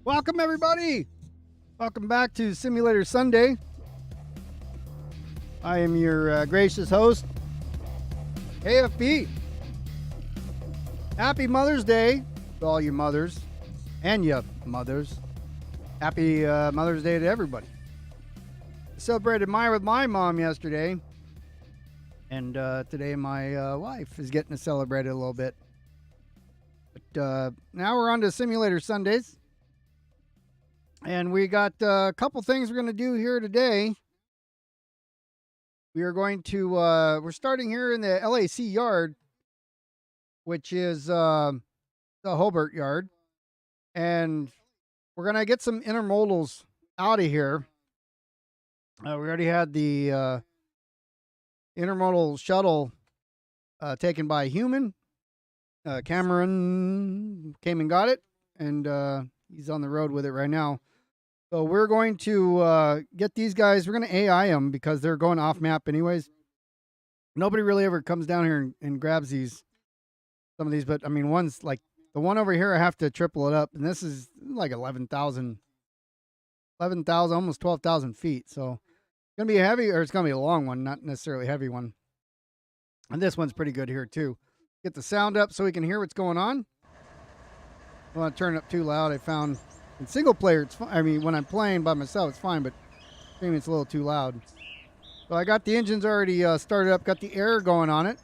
Welcome, everybody. Welcome back to Simulator Sunday. I am your gracious host, AFB. Happy Mother's Day to all you mothers and you mothers. Happy Mother's Day to everybody. I celebrated mine with my mom yesterday, and today my wife is getting to celebrate it a little bit. But now we're on to Simulator Sundays. And we got a couple things we're going to do here today. We are going to, we're starting here in the LAC yard, which is the Hobart yard. And we're going to get some intermodals out of here. We already had the intermodal shuttle taken by a human. Cameron came and got it, and he's on the road with it right now. So we're going to get these guys. We're going to AI them because they're going off map anyways. Nobody really ever comes down here and grabs some of these. But, I mean, one's like the one over here, I have to triple it up. And this is like 11,000, almost 12,000 feet. So it's going to be heavy, or it's going to be a long one, not necessarily a heavy one. And this one's pretty good here, too. Get the sound up so we can hear what's going on. I don't want to turn it up too loud. I found... in single player, it's fine. I mean, when I'm playing by myself, it's fine, but streaming, it's a little too loud. So I got the engines already started up, got the air going on it.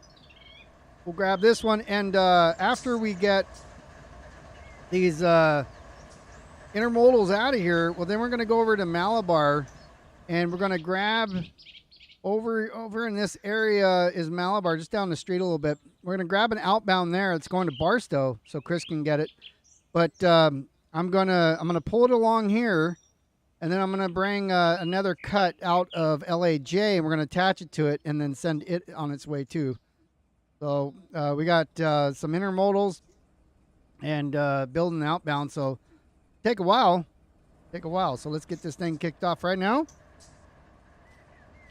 We'll grab this one, and after we get these intermodals out of here, well, then we're going to go over to Malabar, and we're going to grab over in this area is Malabar, just down the street a little bit. We're going to grab an outbound there. It's going to Barstow, so Chris can get it. But I'm gonna pull it along here, and then I'm gonna bring another cut out of LAJ, and we're gonna attach it to it, and then send it on its way too. So we got some intermodals and building outbound. So take a while. So let's get this thing kicked off right now.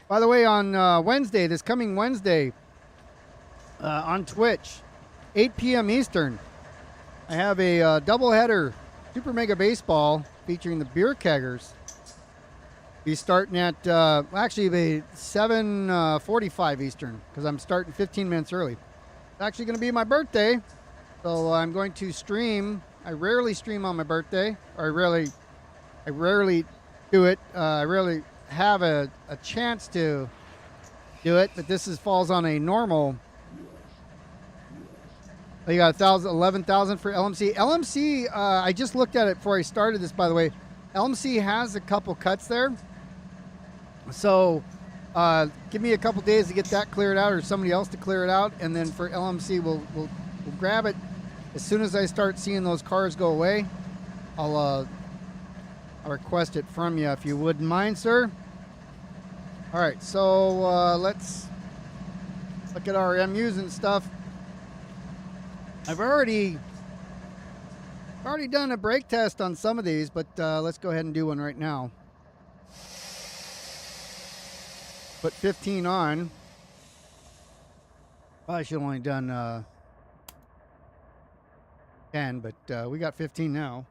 By the way, on Wednesday, this coming Wednesday, on Twitch, 8 p.m. Eastern, I have a doubleheader. Super Mega Baseball featuring the Beer Keggers. Be starting at actually 7:45 Eastern, because I'm starting 15 minutes early. It's actually going to be my birthday, so I'm going to stream. I rarely stream on my birthday, or I rarely do it. I rarely have a chance to do it, but this falls on a normal. You got 11,000 for LMC. LMC, I just looked at it before I started this, by the way. LMC has a couple cuts there. So give me a couple days to get that cleared out, or somebody else to clear it out. And then for LMC, we'll grab it. As soon as I start seeing those cars go away, I'll request it from you, if you wouldn't mind, sir. All right, so let's look at our MUs and stuff. I've already done a brake test on some of these, but let's go ahead and do one right now. Put 15 on. Well, I should have only done 10, but we got 15 now.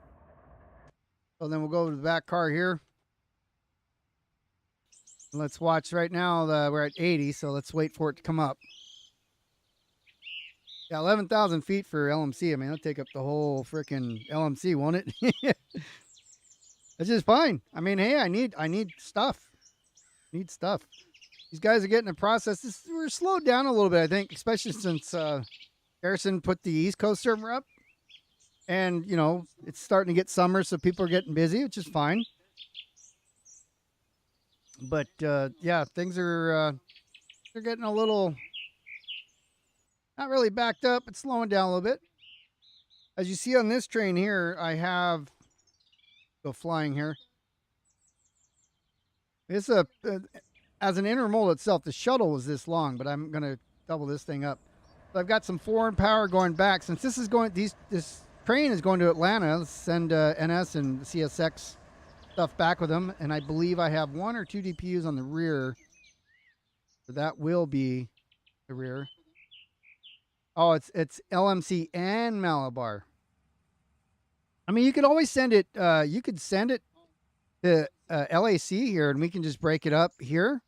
So then we'll go to the back car here. Let's watch right now. We're at 80, so let's wait for it to come up. Yeah, 11,000 feet for LMC. I mean, that'll take up the whole freaking LMC, won't it? That's just fine. I mean, hey, I need stuff. These guys are getting a process. We're slowed down a little bit, I think, especially since Harrison put the East Coast server up. And, you know, it's starting to get summer, so people are getting busy, which is fine. But, yeah, things are they're getting a little... not really backed up, but slowing down a little bit. As you see on this train here, I have... go flying here. It's as an intermodal itself, the shuttle was this long, but I'm going to double this thing up. So I've got some foreign power going back. Since this is going, this train is going to Atlanta, let's send NS and CSX stuff back with them. And I believe I have 1 or 2 DPUs on the rear. So that will be the rear. Oh, it's LMC and Malabar. I mean, you could always send it. You could send it to LAC here, and we can just break it up here.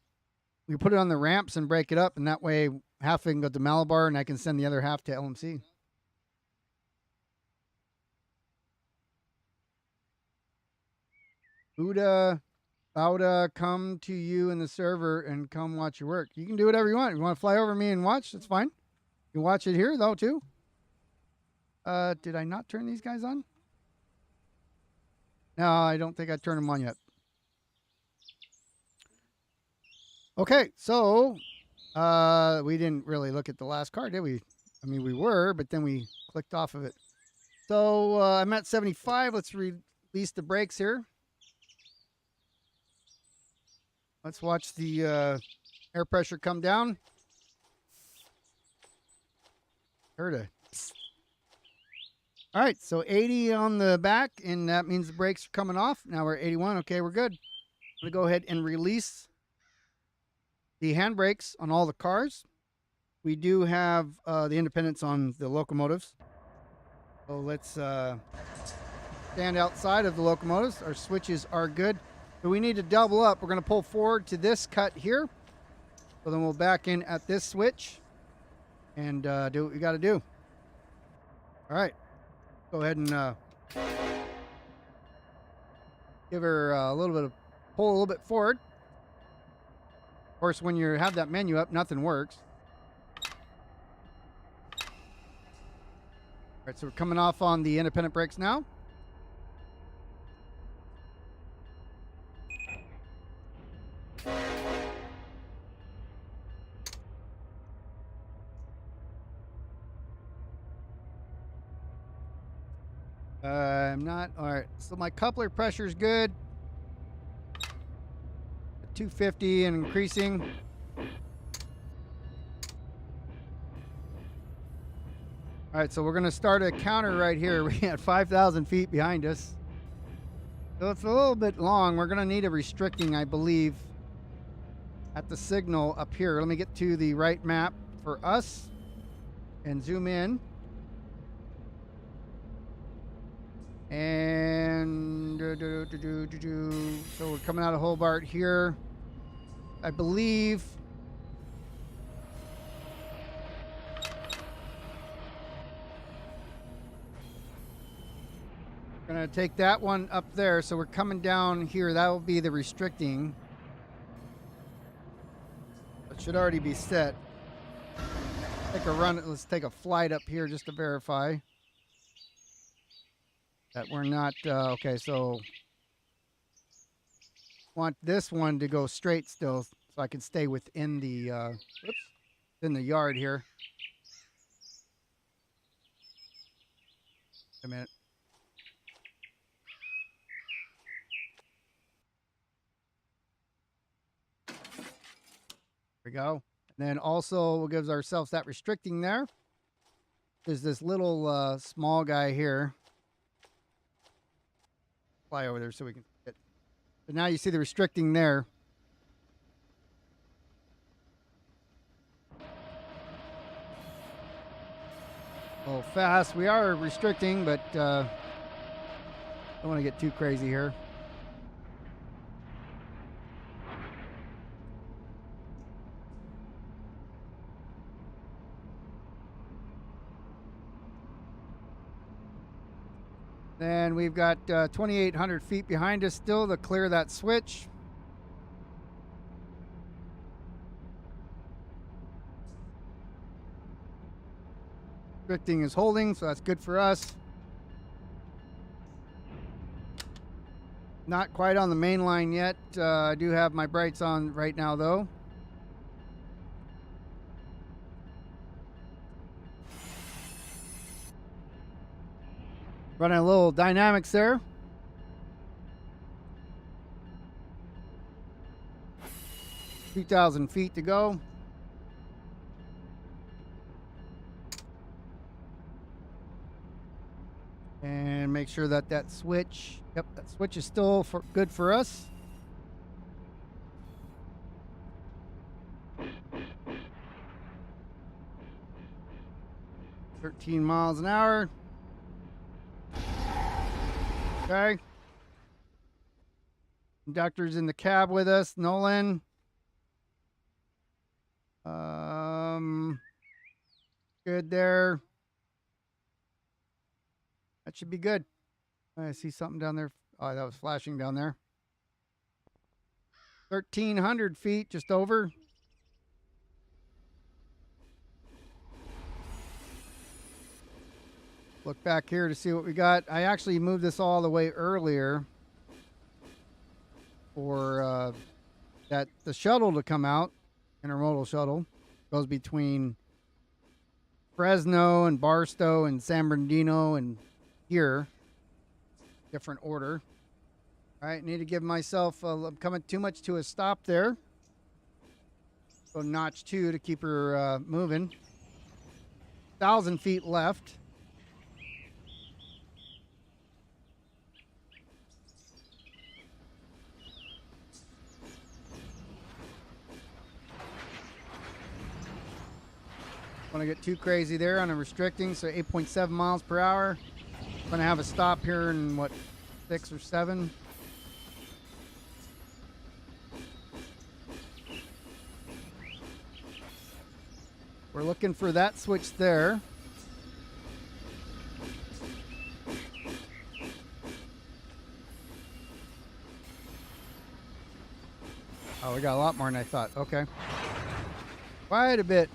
We put it on the ramps and break it up, and that way half of it can go to Malabar, and I can send the other half to LMC. Buddha, Bauda, come to you in the server and come watch your work. You can do whatever you want. If you want to fly over me and watch, that's fine. You can watch it here, though, too. Did I not turn these guys on? No, I don't think I turned them on yet. Okay, so we didn't really look at the last car, did we? I mean, we were, but then we clicked off of it. So I'm at 75. Let's release the brakes here. Let's watch the air pressure come down. Heard it. All right, so 80 on the back, and that means the brakes are coming off. Now we're at 81. Okay, we're good. I'm going to go ahead and release the handbrakes on all the cars. We do have the independents on the locomotives. So let's stand outside of the locomotives. Our switches are good. So we need to double up. We're going to pull forward to this cut here. So then we'll back in at this switch and do what we got to do. All right. Go ahead and give her a little bit of pull a little bit forward. Of course, when you have that menu up, nothing works. All right, so we're coming off on the independent brakes now. I'm not. All right, so my coupler pressure is good. 250 and increasing. All right, so we're going to start a counter right here. We had 5,000 feet behind us. So it's a little bit long. We're going to need a restricting, I believe, at the signal up here. Let me get to the right map for us and zoom in. And so we're coming out of Hobart here. I believe we're going to take that one up there. So we're coming down here. That will be the restricting. It should already be set. Take a run. Let's take a flight up here just to verify that we're not okay. So want this one to go straight still, so I can stay within the in the yard here. A minute. There we go. And then also we'll give ourselves that restricting there. There's this little small guy here. Fly over there so we can get. But now you see the restricting there. A little fast. We are restricting, but don't want to get too crazy here. Then we've got 2,800 feet behind us still to clear that switch. Restricting is holding, so that's good for us. Not quite on the main line yet. I do have my brights on right now, though. Running a little dynamics there. $2,000 feet to go. And make sure that that switch, yep, that switch is still good for us. .13 miles an hour. Okay. Conductor's in the cab with us. Nolan. Good there. That should be good. I see something down there. Oh, that was flashing down there. 1,300 feet, just over. Look back here to see what we got. I actually moved this all the way earlier for the shuttle to come out. Intermodal shuttle goes between Fresno and Barstow and San Bernardino and here. Different order. All right, need to give myself I'm coming too much to a stop there. So notch 2 to keep her moving. 1,000 feet left. Want to get too crazy there on a restricting, so 8.7 miles per hour. Going to have a stop here in what, 6 or 7. We're looking for that switch there. Oh, we got a lot more than I thought. Okay. Quite a bit.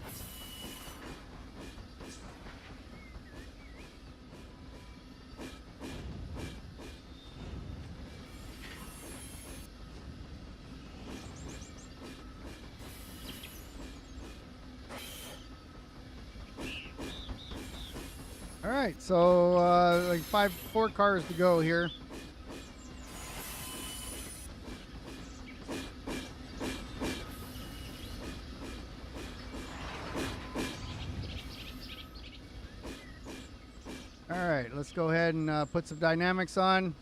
All right, so like 4 cars to go here. All right, let's go ahead and put some dynamics on.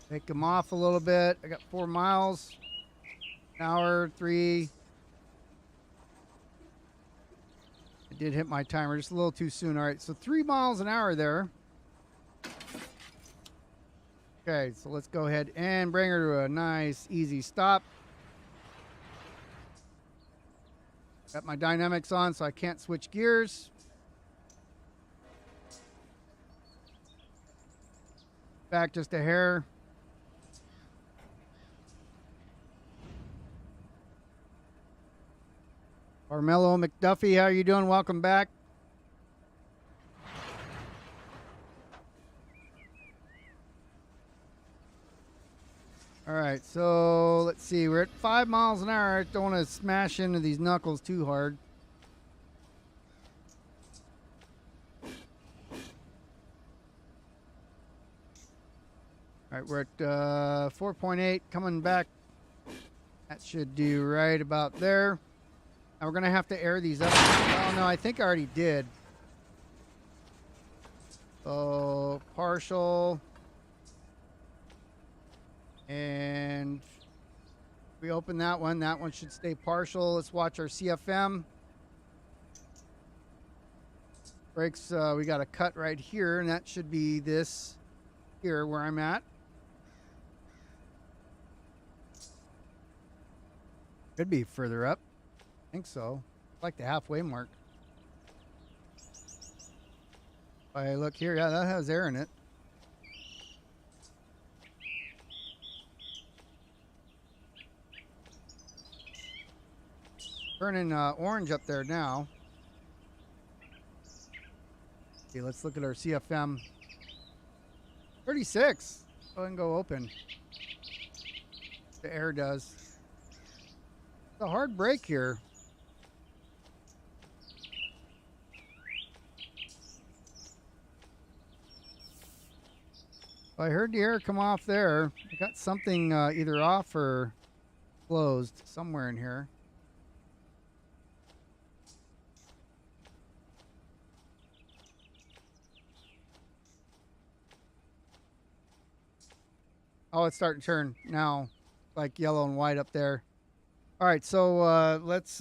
Take them off a little bit. I got 4 miles an hour, 3. I did hit my timer just a little too soon. All right, so 3 miles an hour there. Okay, so let's go ahead and bring her to a nice, easy stop. Got my dynamics on so I can't switch gears. Back just a hair. Carmelo McDuffie, how are you doing? Welcome back. All right, so let's see. We're at 5 miles an hour. I don't want to smash into these knuckles too hard. All right, we're at 4.8 coming back. That should do right about there. Now we're going to have to air these up. Oh, no, I think I already did. So, partial. And we open that one. That one should stay partial. Let's watch our CFM. Brakes, we got a cut right here, and that should be this here where I'm at. Could be further up. I think so. Like the halfway mark. If I look here, yeah, that has air in it. Turning orange up there now. Okay, let's look at our CFM. 36. Go ahead and go open. The air does. It's a hard break here. I heard the air come off there. I got something either off or closed somewhere in here. Oh, it's starting to turn now, like yellow and white up there. All right, so let's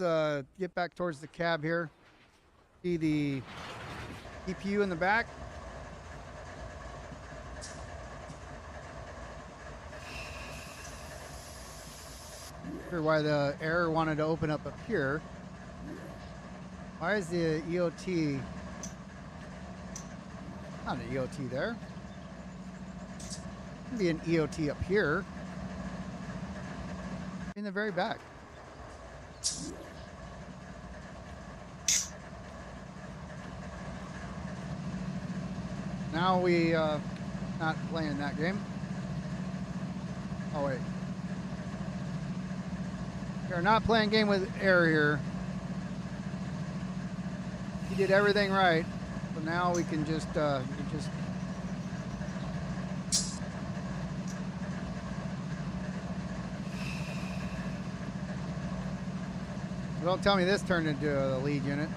get back towards the cab here. See the EPU in the back. Sure why the error wanted to open up here. Why is the EOT not an EOT there? Could be an EOT up here in the very back. Now we not playing that game. Oh wait. We're not playing game with error here. He did everything right, so now we can just don't tell me this turned into a lead unit.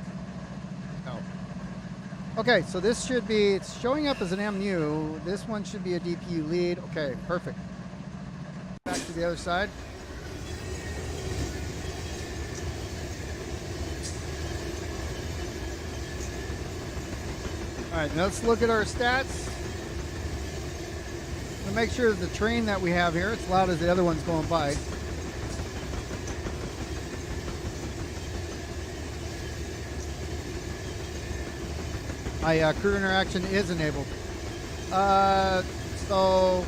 No. Okay, so this should be, it's showing up as an MU. This one should be a DPU lead. Okay, perfect. Back to the other side. All right, now let's look at our stats. To make sure that the train that we have here, it's loud as the other one's going by. My crew interaction is enabled. So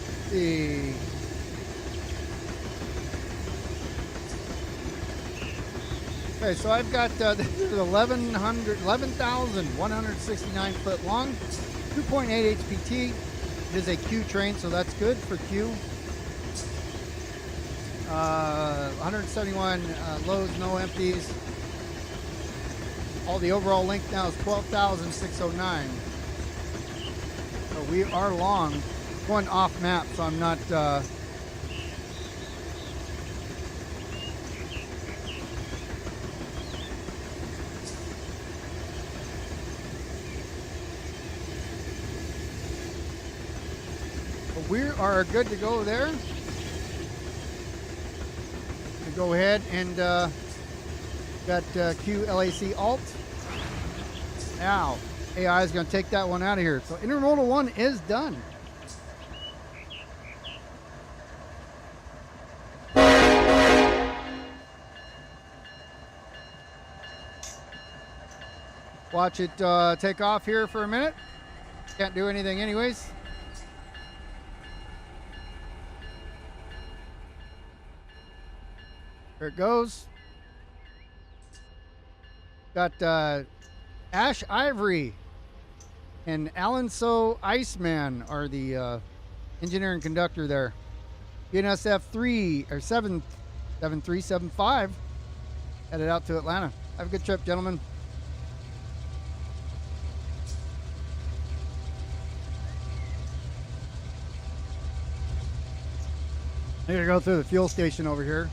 let's see. Okay, so I've got this is 11,169 foot long, 2.8 HPT. It is a Q train, so that's good for Q. 171 loads, no empties. All the overall length now is 12,609. So we are long. Going off map, so I'm not. We are good to go there. Go ahead and got Q-LAC alt. Now, AI is going to take that one out of here. So Intermodal 1 is done. Watch it take off here for a minute. Can't do anything anyways. There it goes. Got Ash Ivory and Alonso Iceman are the engineer and conductor there. BNSF 3 or 77375 headed out to Atlanta. Have a good trip, gentlemen. I'm gonna go through the fuel station over here.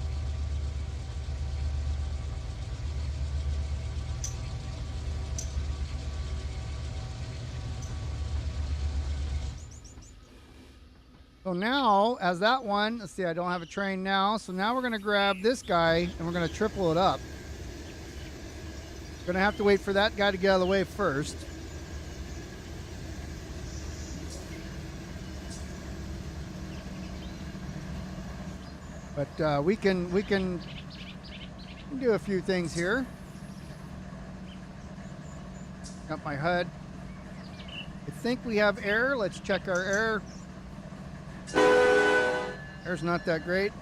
So now, as that one, let's see, I don't have a train now. So now we're going to grab this guy and we're going to triple it up. Going to have to wait for that guy to get out of the way first. But we can do a few things here. Got my HUD. I think we have air. Let's check our air. Air's not that great.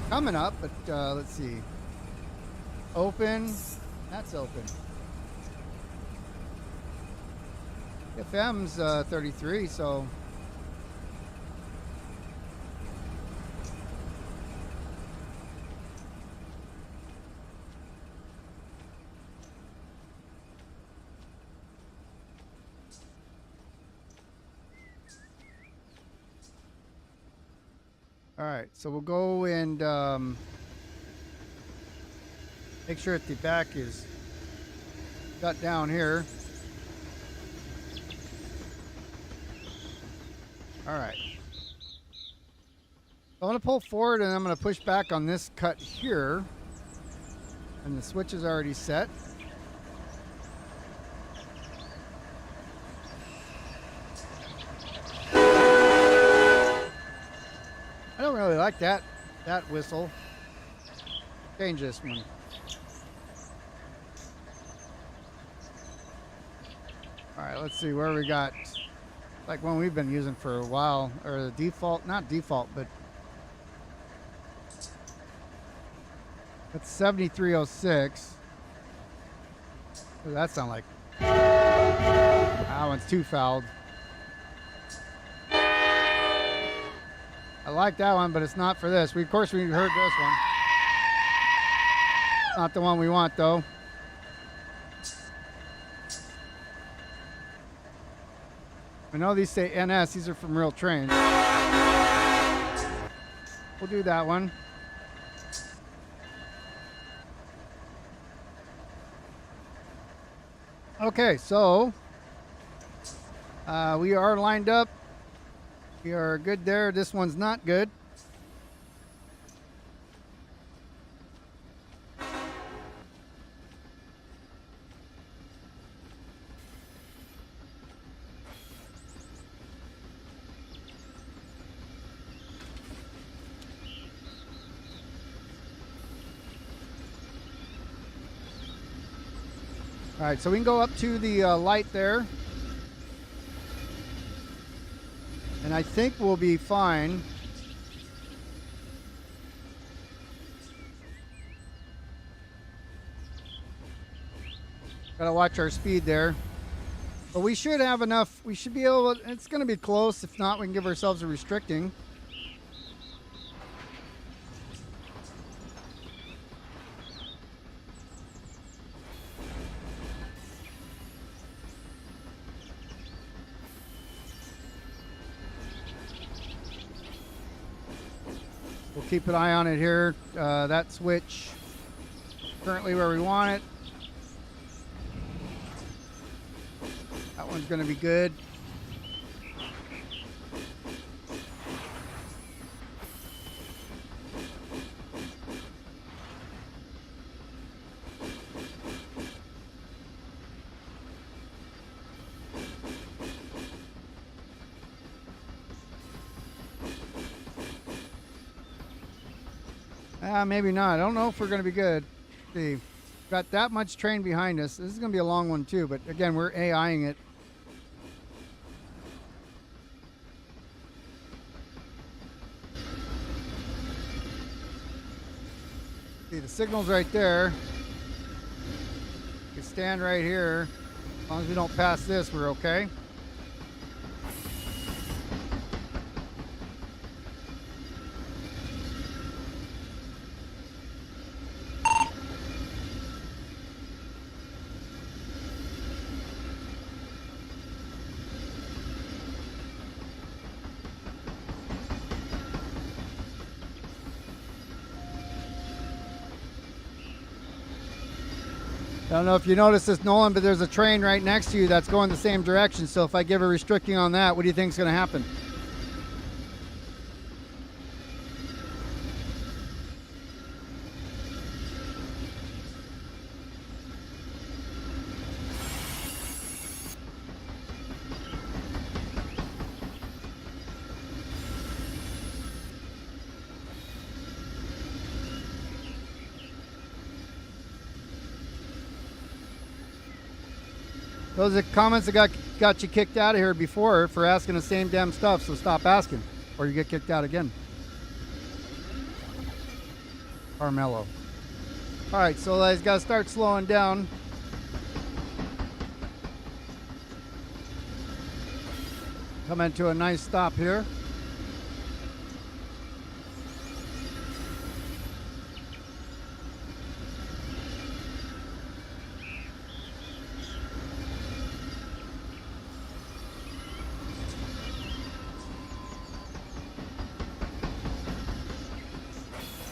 Coming up, but let's see. Open. That's open. FM's 33, so. All right, so we'll go and make sure that the back is got down here. All right. I'm going to pull forward and I'm going to push back on this cut here. And the switch is already set. I don't really like that whistle. Change this one. All right, let's see where we got. Like one we've been using for a while, or the default, not default, but that's 7306. What does that sound like? That one's too fouled. I like that one, but it's not for this. Of course, we heard this one. Not the one we want, though. I know these say NS. These are from real trains. We'll do that one. Okay, so we are lined up. We are good there. This one's not good. All right, so we can go up to the light there. And I think we'll be fine. Gotta watch our speed there. But we should have enough. We should be able to, it's gonna be close. If not, we can give ourselves a restricting. We'll keep an eye on it here. That switch currently where we want it. That one's going to be good. Maybe not. I don't know if we're going to be good. Let's see. Got that much train behind us. This is going to be a long one too, but again, we're AIing it. See, the signal's right there. You can stand right here. As long as we don't pass this, we're okay. I don't know if you noticed this, Nolan, but there's a train right next to you that's going the same direction. So if I give a restricting on that, what do you think is going to happen? Those are comments that got you kicked out of here before for asking the same damn stuff, so stop asking, or you get kicked out again. Carmelo. All right, so I got to start slowing down. Coming to a nice stop here.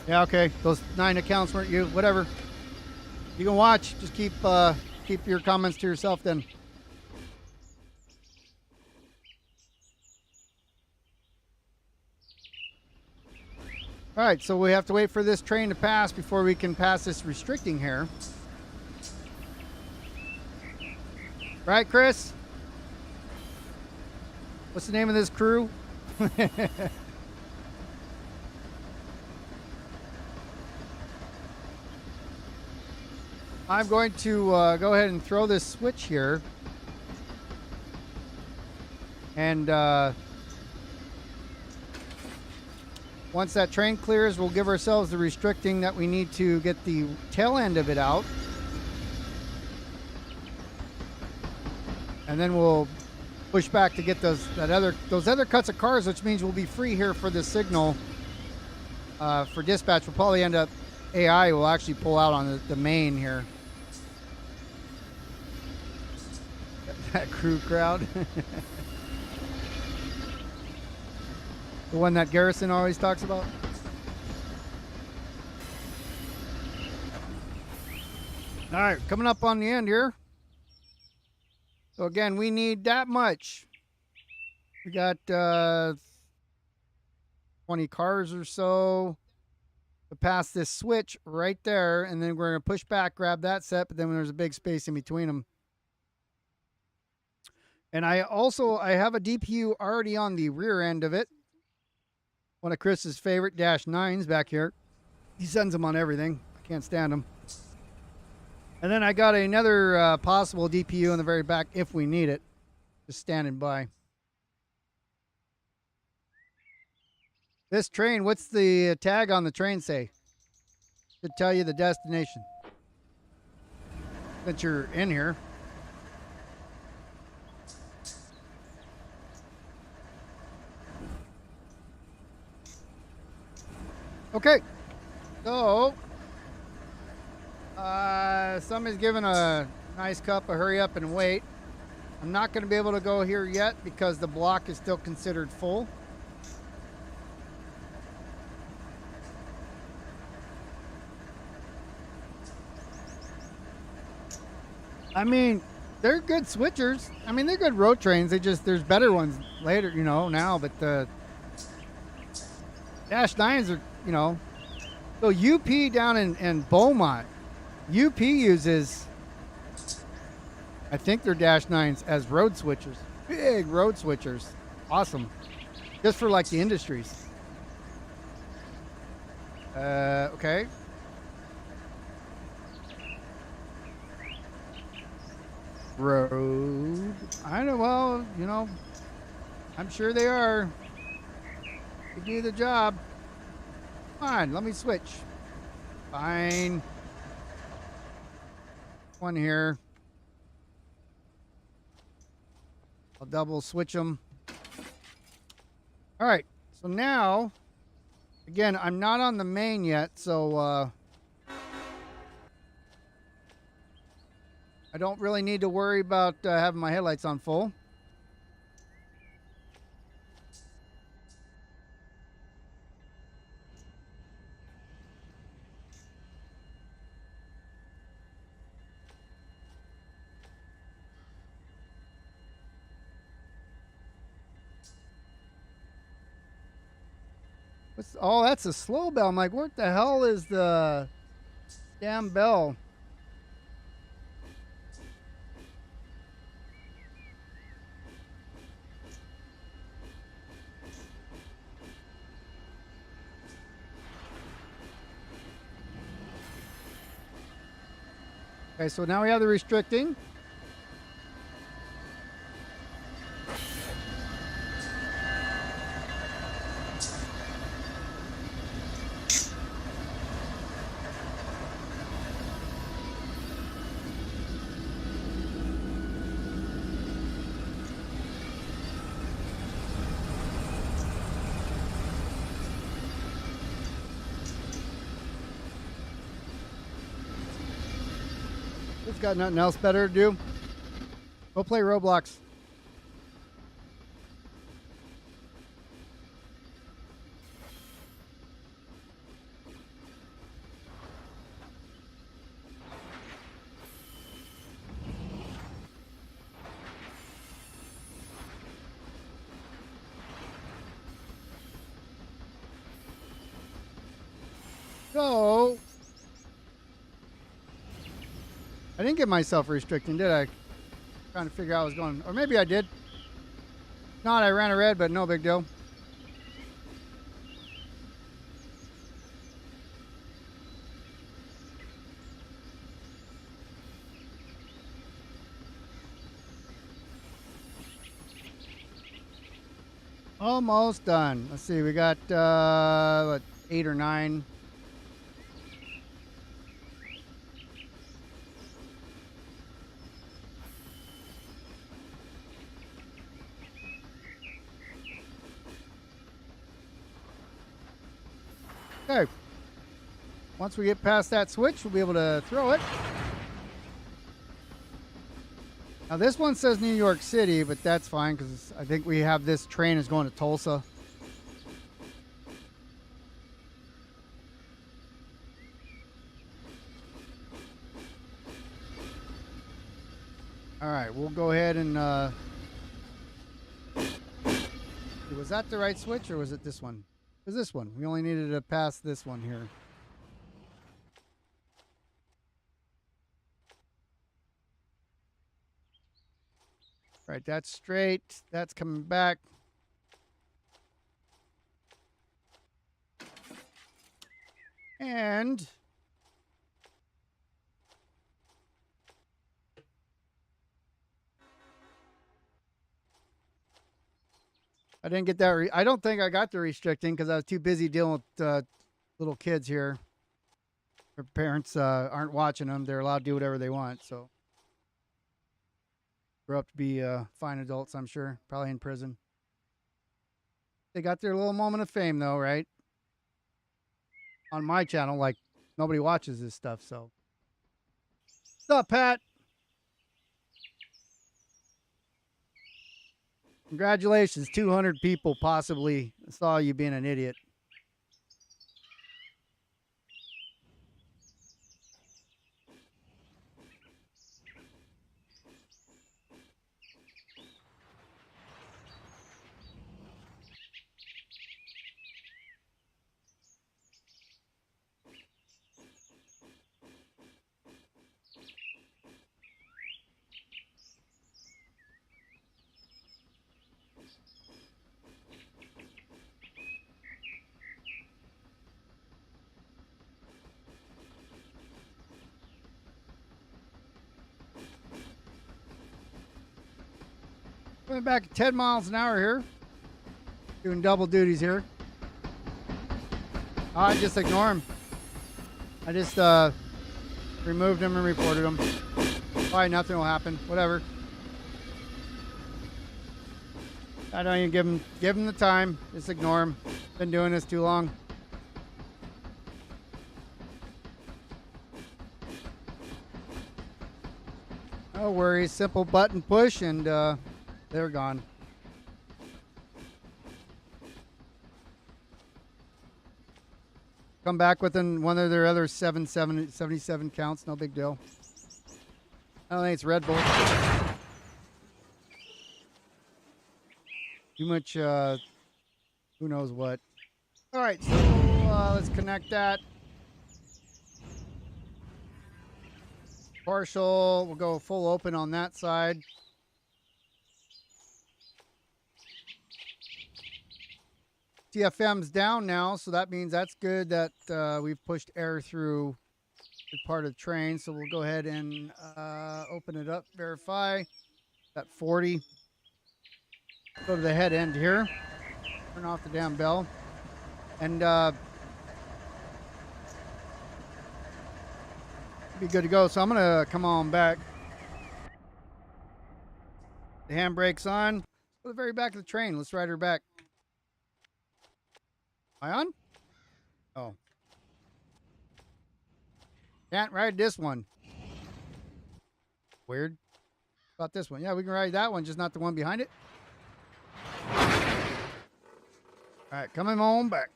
Yeah, okay. Those 9 accounts weren't you. Whatever. You can watch. Just keep your comments to yourself then. All right, so we have to wait for this train to pass before we can pass this restricting here. Right, Chris? What's the name of this crew? I'm going to go ahead and throw this switch here. And once that train clears, we'll give ourselves the restricting that we need to get the tail end of it out. And then we'll push back to get those other cuts of cars, which means we'll be free here for the signal for dispatch. We'll probably end up, AI will actually pull out on the main here. That crew crowd. The one that Garrison always talks about. All right, coming up on the end here. So again, we need that much. We got 20 cars or so to pass this switch right there, and then we're going to push back, grab that set, but then there's a big space in between them. And I have a DPU already on the rear end of it. One of Chris's favorite -9s back here. He sends them on everything. I can't stand them. And then I got another possible DPU in the very back if we need it. Just standing by. This train, what's the tag on the train say? Should tell you the destination. Since you're in here. Okay, so somebody's giving a nice cup of hurry up and wait. I'm not going to be able to go here yet because the block is still considered full. I mean, they're good switchers. I mean, they're good road trains. There's better ones later, you know, now, but the -9s are, you know. So UP down in Beaumont, UP uses, I think they're -9s as road switchers. Big road switchers. Awesome. Just for like the industries. Okay. Road. I know, well, you know, I'm sure they are. They do the job. Come on, let me switch. Fine. One here. I'll double switch them. All right, so now, again, I'm not on the main yet, so I don't really need to worry about having my headlights on full. Oh, that's a slow bell. I'm like, what the hell is the damn bell? Okay, so now we have the restricting. It's got nothing else better to do. Go play Roblox. So I didn't get myself restricting, did I? Trying to figure out how I was going. Or maybe I did. Not, I ran a red, but no big deal. Almost done. Let's see, we got what, 8 or 9. Okay. Once we get past that switch, we'll be able to throw it. Now this one says New York City, but that's fine because I think we have this train is going to Tulsa. All right, we'll go ahead and was that the right switch or was it this one? It was this one. We only needed to pass this one here. Right, that's straight. That's coming back. And I didn't get that. I don't think I got the restricting because I was too busy dealing with little kids here. Their parents aren't watching them. They're allowed to do whatever they want. So grow up to be fine adults, I'm sure. Probably in prison. They got their little moment of fame, though, right? On my channel, like nobody watches this stuff. So, what's up, Pat? Congratulations, 200 people possibly saw you being an idiot. Going back at 10 miles an hour here. Doing double duties here. I just ignore him. I just removed him and reported him. Probably nothing will happen. Whatever. I don't even give him the time. Just ignore him. Been doing this too long. No worries. Simple button push and they're gone. Come back within one of their other 77 counts. No big deal. I don't think it's Red Bull. Too much, who knows what. All right, so let's connect that. Partial, we'll go full open on that side. TFM's down now, so that means that's good that we've pushed air through the part of the train. So we'll go ahead and open it up, verify. Got 40. Go to the head end here. Turn off the damn bell. And be good to go. So I'm going to come on back. The handbrake's on. Go to the very back of the train. Let's ride her back. Am I on? Oh. Can't ride this one. Weird. About this one. Yeah, we can ride that one, just not the one behind it. All right, coming on back.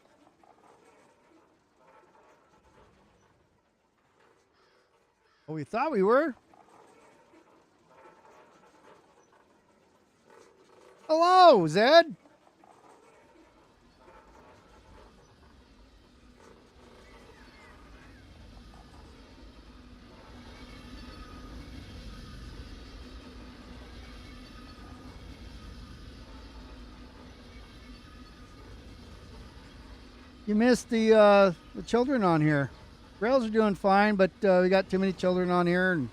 Well, we thought we were. Hello, Zed. You missed the children on here. Rails are doing fine, but we got too many children on here, and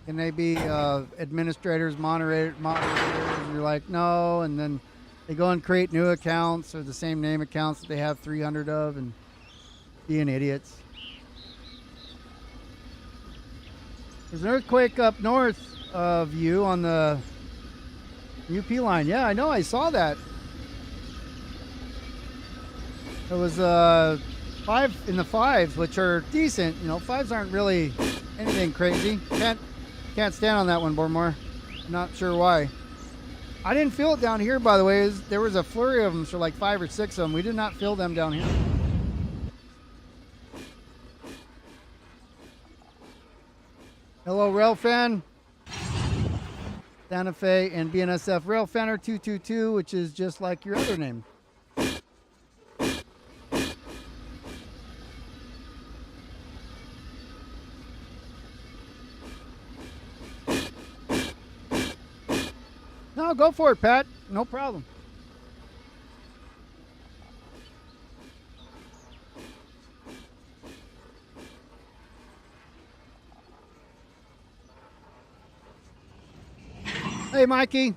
can they be administrators, moderators? And you're like, no, and then they go and create new accounts or the same name accounts that they have 300 of, and being idiots. There's an earthquake up north of you on the UP line. Yeah, I know. I saw that. It was 5 in the 5s, which are decent. You know, 5s aren't really anything crazy. Can't stand on that one, Bormore. Not sure why. I didn't feel it down here, by the way. There was a flurry of them, so like 5 or 6 of them. We did not feel them down here. Hello, Railfan. Santa Fe and BNSF Railfanner 222, which is just like your other name. No, go for it, Pat. No problem. Hey, Mikey.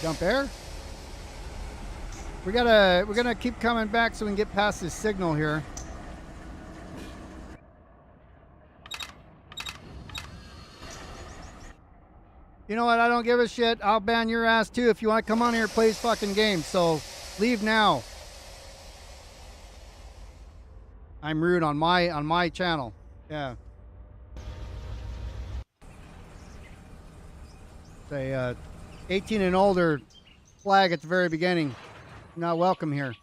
Dump air. We're gonna keep coming back so we can get past this signal here. You know what? I don't give a shit. I'll ban your ass too if you want to come on here and play this fucking game. So leave now. I'm rude on my channel. Yeah. Say 18 and older flag at the very beginning. You're not welcome here.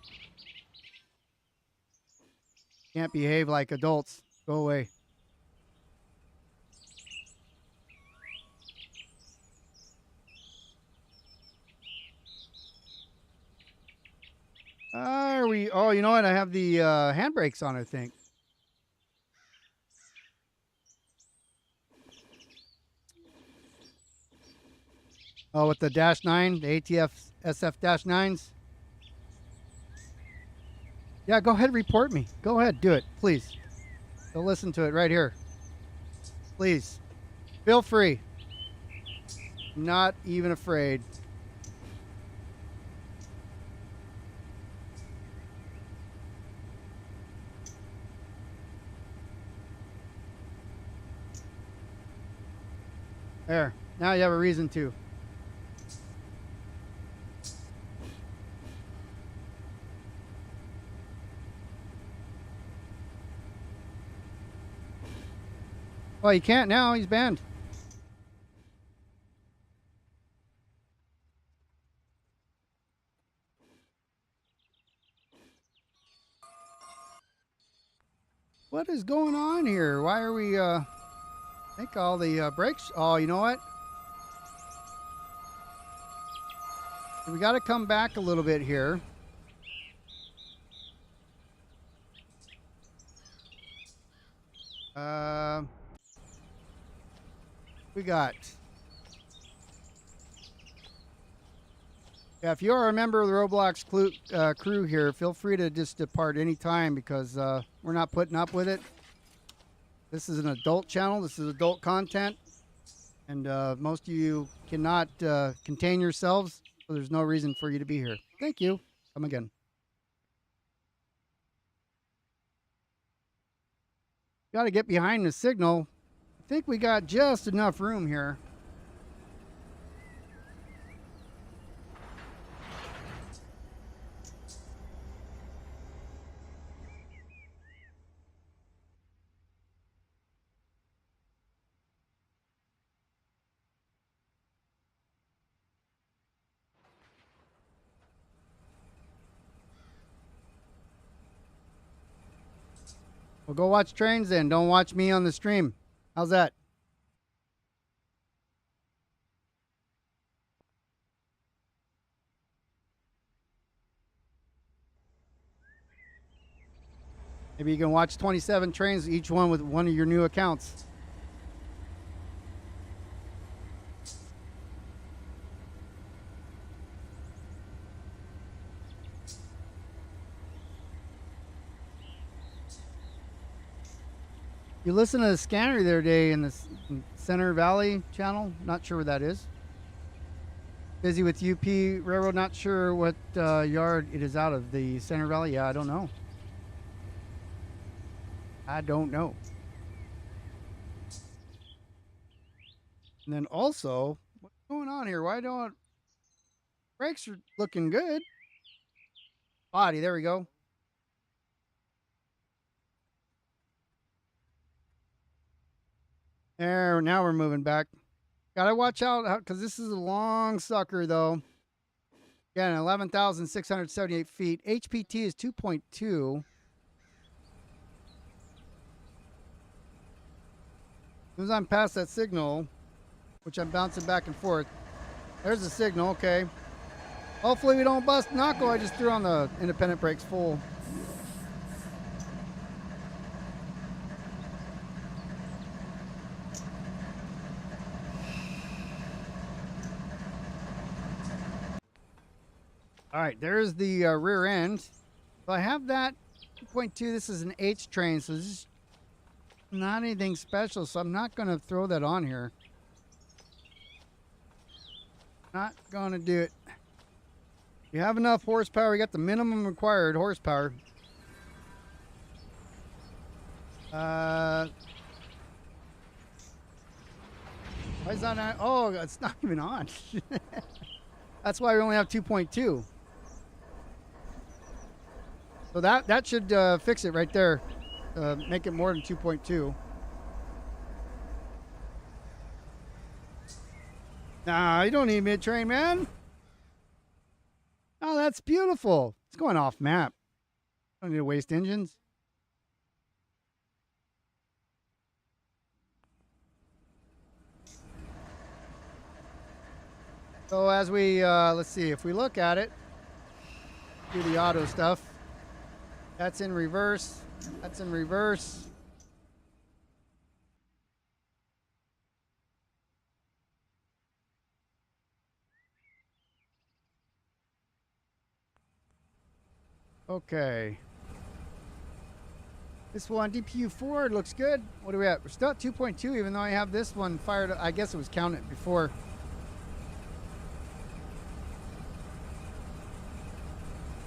Can't behave like adults. Go away. Are we? Oh, you know what? I have the handbrakes on, I think. Oh, with the -9, the ATF SF -9s. Yeah, go ahead, report me. Go ahead, do it, please. Go listen to it right here. Please. Feel free. Not even afraid. There. Now you have a reason to. Well, you can't now. He's banned. What is going on here? Why are we, I think all the brakes. Oh, you know what? We got to come back a little bit here. We got. Yeah, if you are a member of the Roblox crew here, feel free to just depart anytime because we're not putting up with it. This is an adult channel. This is adult content. And most of you cannot contain yourselves, so there's no reason for you to be here. Thank you. Come again. Got to get behind the signal. I think we got just enough room here. Well, go watch trains then. Don't watch me on the stream. How's that? Maybe you can watch 27 trains, each one with one of your new accounts. You listen to the scanner the other day in the Center Valley channel. Not sure where that is. Busy with UP Railroad. Not sure what yard it is out of. The Center Valley. Yeah, I don't know. I don't know. And then also, what's going on here? Why don't brakes are looking good? Body. There we go. There. Now we're moving back. Gotta watch out because this is a long sucker though. Again, 11,678 feet. HPT is 2.2. As soon as I'm past that signal, which I'm bouncing back and forth, there's the signal. Okay. Hopefully we don't bust knuckle. I just threw on the independent brakes full. All right, there's the rear end. So I have that 2.2. This is an H train, so this is not anything special. So I'm not going to throw that on here. Not going to do it. You have enough horsepower. You got the minimum required horsepower. Why is that not? Oh, it's not even on. That's why we only have 2.2. So that should fix it right there. Make it more than 2.2. Nah, you don't need mid-train, man. Oh, that's beautiful. It's going off map. Don't need to waste engines. So as we, let's see, if we look at it, do the auto stuff. That's in reverse. That's in reverse. Okay. This one, DPU forward, looks good. What are we at? We're still at 2.2, even though I have this one fired. I guess it was counted before.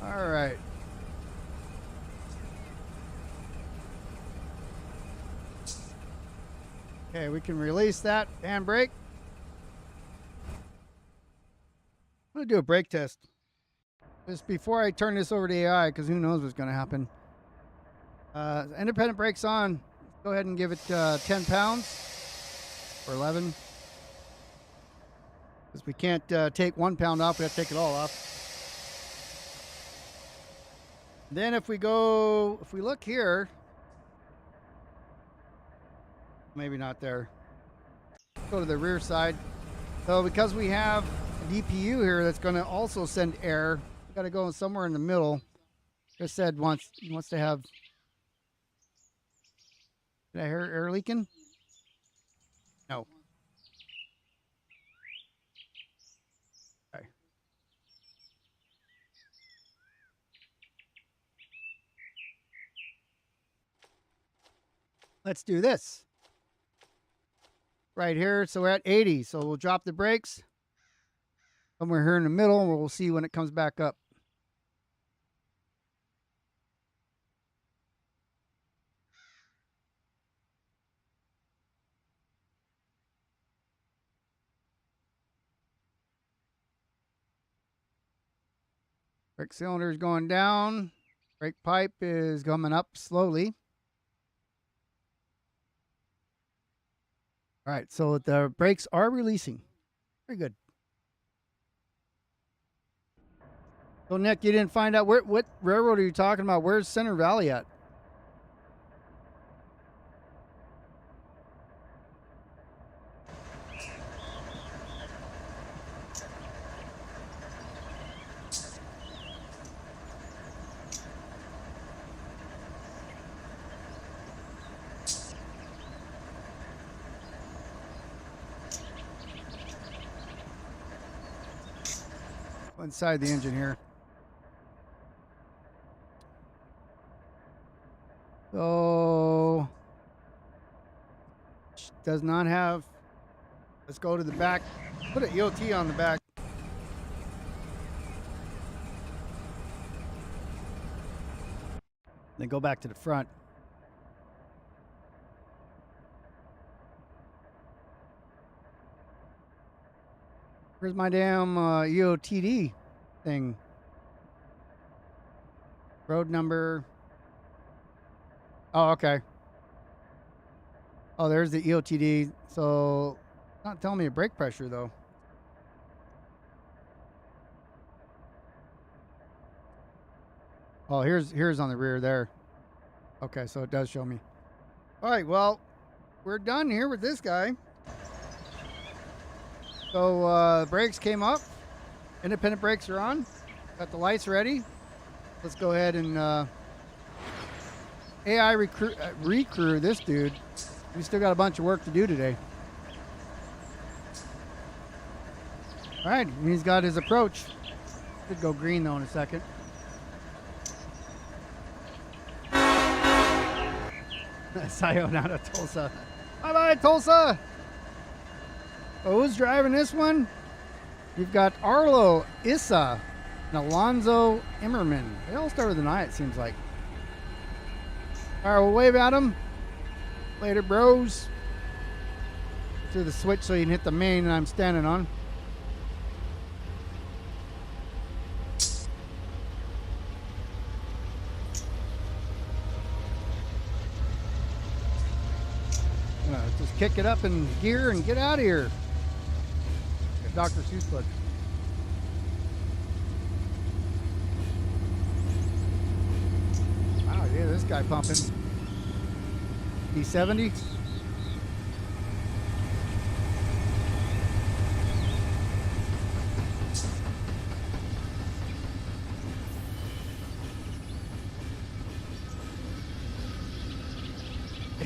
All right. Okay, we can release that handbrake. I'm going to do a brake test. Just before I turn this over to AI, because who knows what's going to happen. Independent brakes on. Go ahead and give it 10 pounds or 11. Because we can't take 1 pound off. We have to take it all off. Then if we look here, maybe not there. Go to the rear side. So because we have a DPU here that's going to also send air, we got to go somewhere in the middle. Just said he wants to have. Did I hear air leaking? No. Okay. Let's do this. Right here, so we're at 80. So we'll drop the brakes. Somewhere here in the middle, and we'll see when it comes back up. Brake cylinder is going down. Brake pipe is coming up slowly. All right, so the brakes are releasing. Very good. So Nick, you didn't find out what railroad are you talking about? Where's Center Valley at? inside the engine here. So does not have. Let's go to the back. Put an EOT on the back. Then go back to the front. Where's my damn EOTD thing? Road number. Oh, okay. Oh, there's the EOTD. So, it's not telling me a brake pressure though. Oh, here's on the rear there. Okay, so it does show me. All right, well, we're done here with this guy. So brakes came up. Independent brakes are on. Got the lights ready. Let's go ahead and AI recrew this dude. We still got a bunch of work to do today. All right, he's got his approach. Should go green though in a second. Sayonara, Tulsa. Bye-bye, Tulsa. Oh, who's driving this one? We've got Arlo Issa and Alonzo Immerman. They all start with an I, it seems like. All right, we'll wave at them. Later, bros. To the switch so you can hit the main that I'm standing on. Just kick it up in gear and get out of here. Dr. Seuss book. Wow, yeah, this guy pumping. E70.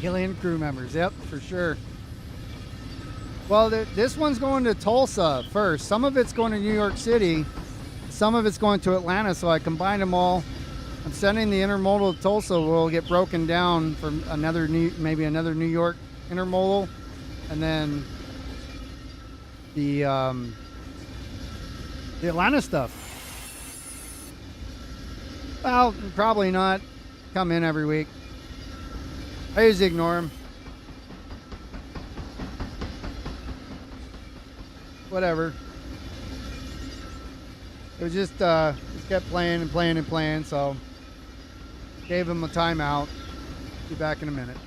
Alien crew members, yep, for sure. Well, this one's going to Tulsa first. Some of it's going to New York City. Some of it's going to Atlanta, so I combined them all. I'm sending the intermodal to Tulsa. Will get broken down for maybe another New York intermodal, and then the Atlanta stuff. Well, probably not. Come in every week. I usually ignore them. Whatever. It was just kept playing and playing and playing, so gave him a timeout. Be back in a minute.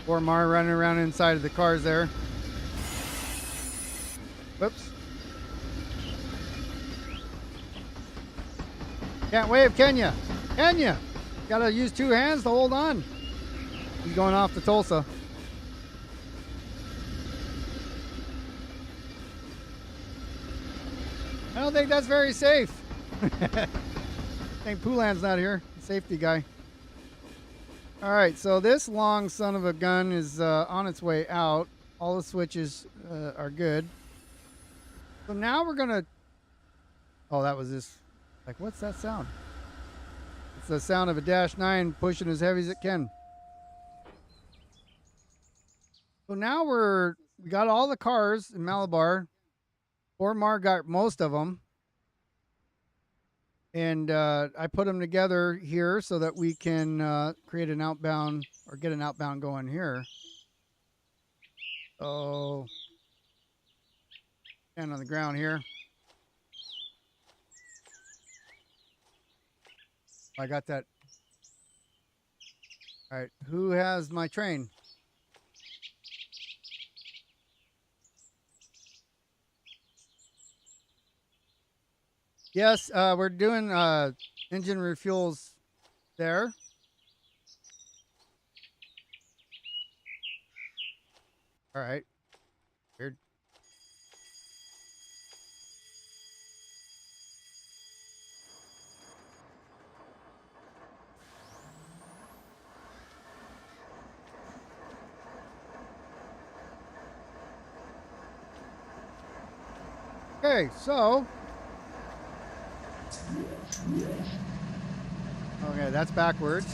Poor Mar running around inside of the cars there. Whoops. Can't wave, can ya? Can ya? Gotta use two hands to hold on. He's going off to Tulsa. I don't think that's very safe. I think Poulan's not here. Safety guy. All right, so this long son of a gun is on its way out. All the switches are good. So now we're gonna. Oh, that was this. Like, what's that sound? It's the sound of a -9 pushing as heavy as it can. So now we got all the cars in Malabar. Mar got most of them. And I put them together here so that we can create an outbound or get an outbound going here. So, stand on the ground here. I got that. All right, who has my train? Yes, we're doing engine refuels there. All right. Weird. Okay, so. Okay, that's backwards.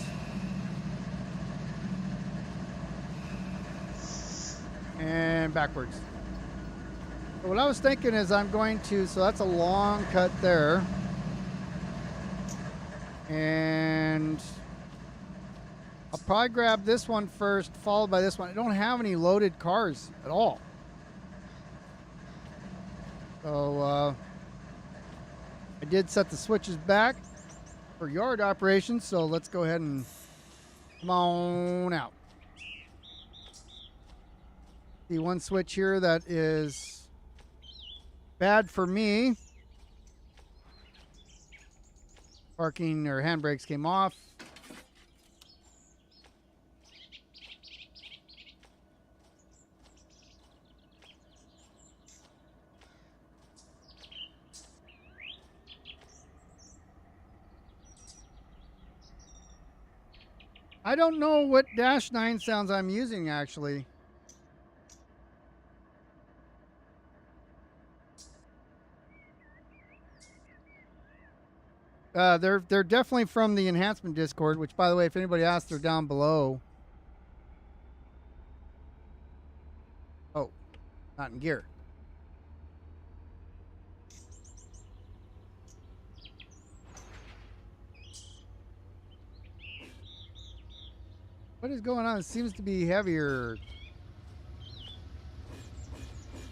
And backwards. So what I was thinking is I'm going to, so that's a long cut there. And I'll probably grab this one first, followed by this one. I don't have any loaded cars at all. So I did set the switches back for yard operations, so let's go ahead and come on out. See one switch here that is bad for me. Parking or handbrakes came off. I don't know what -9 sounds I'm using actually. They're definitely from the enhancement Discord, which, by the way, if anybody asks, they're down below. Oh, not in gear. What is going on? It seems to be heavier.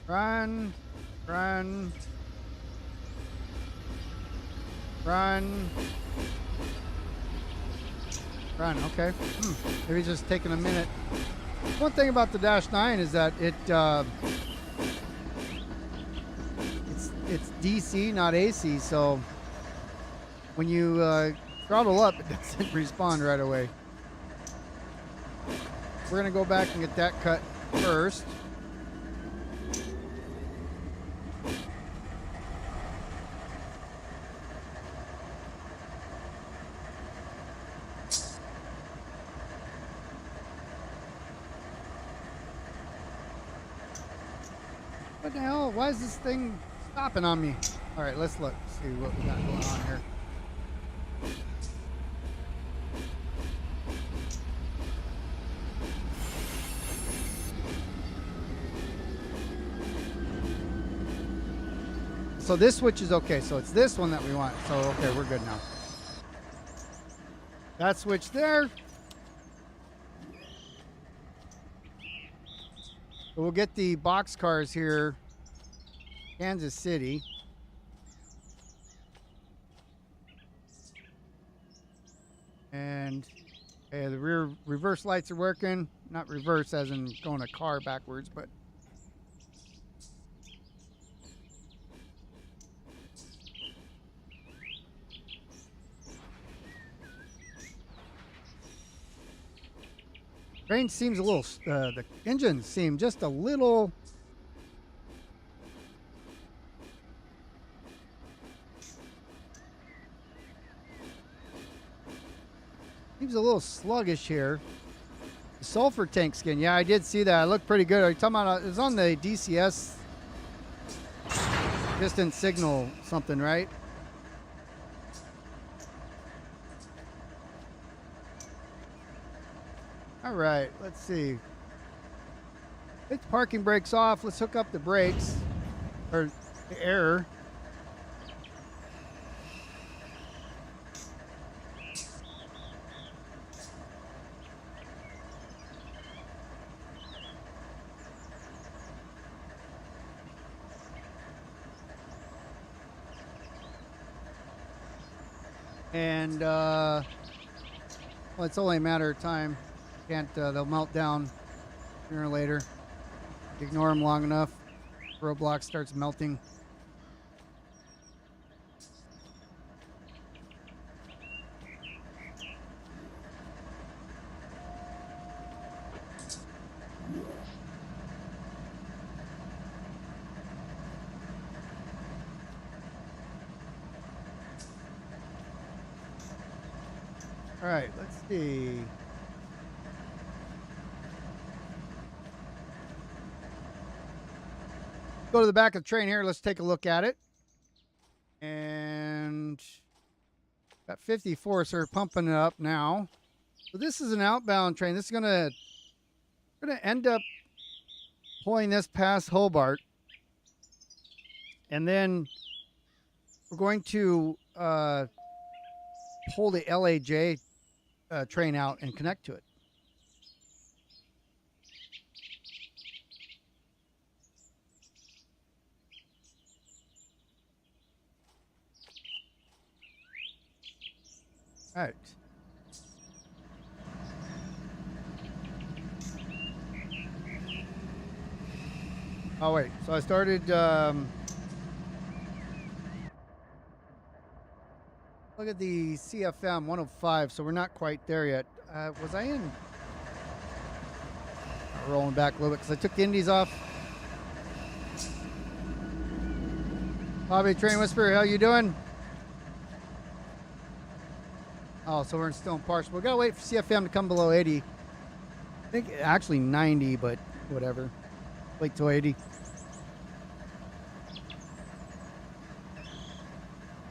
Run, run, run, run. Okay. Maybe it's just taking a minute. One thing about the -9 is that it's DC, not AC. So when you throttle up, it doesn't respond right away. We're gonna go back and get that cut first. What the hell? Why is this thing stopping on me? All right, let's look. See what we got going on here. So this switch is okay. So it's this one that we want. So, okay, we're good now. That switch there. So we'll get the box cars here. Kansas City. And okay, the rear reverse lights are working. Not reverse as in going a car backwards, but range seems a little, the engines seem just a little. Seems a little sluggish here. The sulfur tank skin, yeah, I did see that. It looked pretty good. Are you talking about, it was on the DCS distant signal something, right? All right, let's see. It's parking brakes off. Let's hook up the brakes, or the air. And well, it's only a matter of time. Can't they'll melt down sooner or later. Ignore them long enough, roadblock starts melting. All right, let's see. Go to the back of the train here. Let's take a look at it. And got 54, so we're pumping it up now. So this is an outbound train. This is gonna end up pulling this past Hobart, and then we're going to pull the LAJ train out and connect to it. All right. Oh, wait. So I started... look at the CFM 105. So we're not quite there yet. Was I in... rolling back a little bit because I took the indies off. Bobby Train Whisperer, how you doing? Oh, so we're still in partial. We gotta wait for CFM to come below 80. I think actually 90, but whatever. Wait till 80.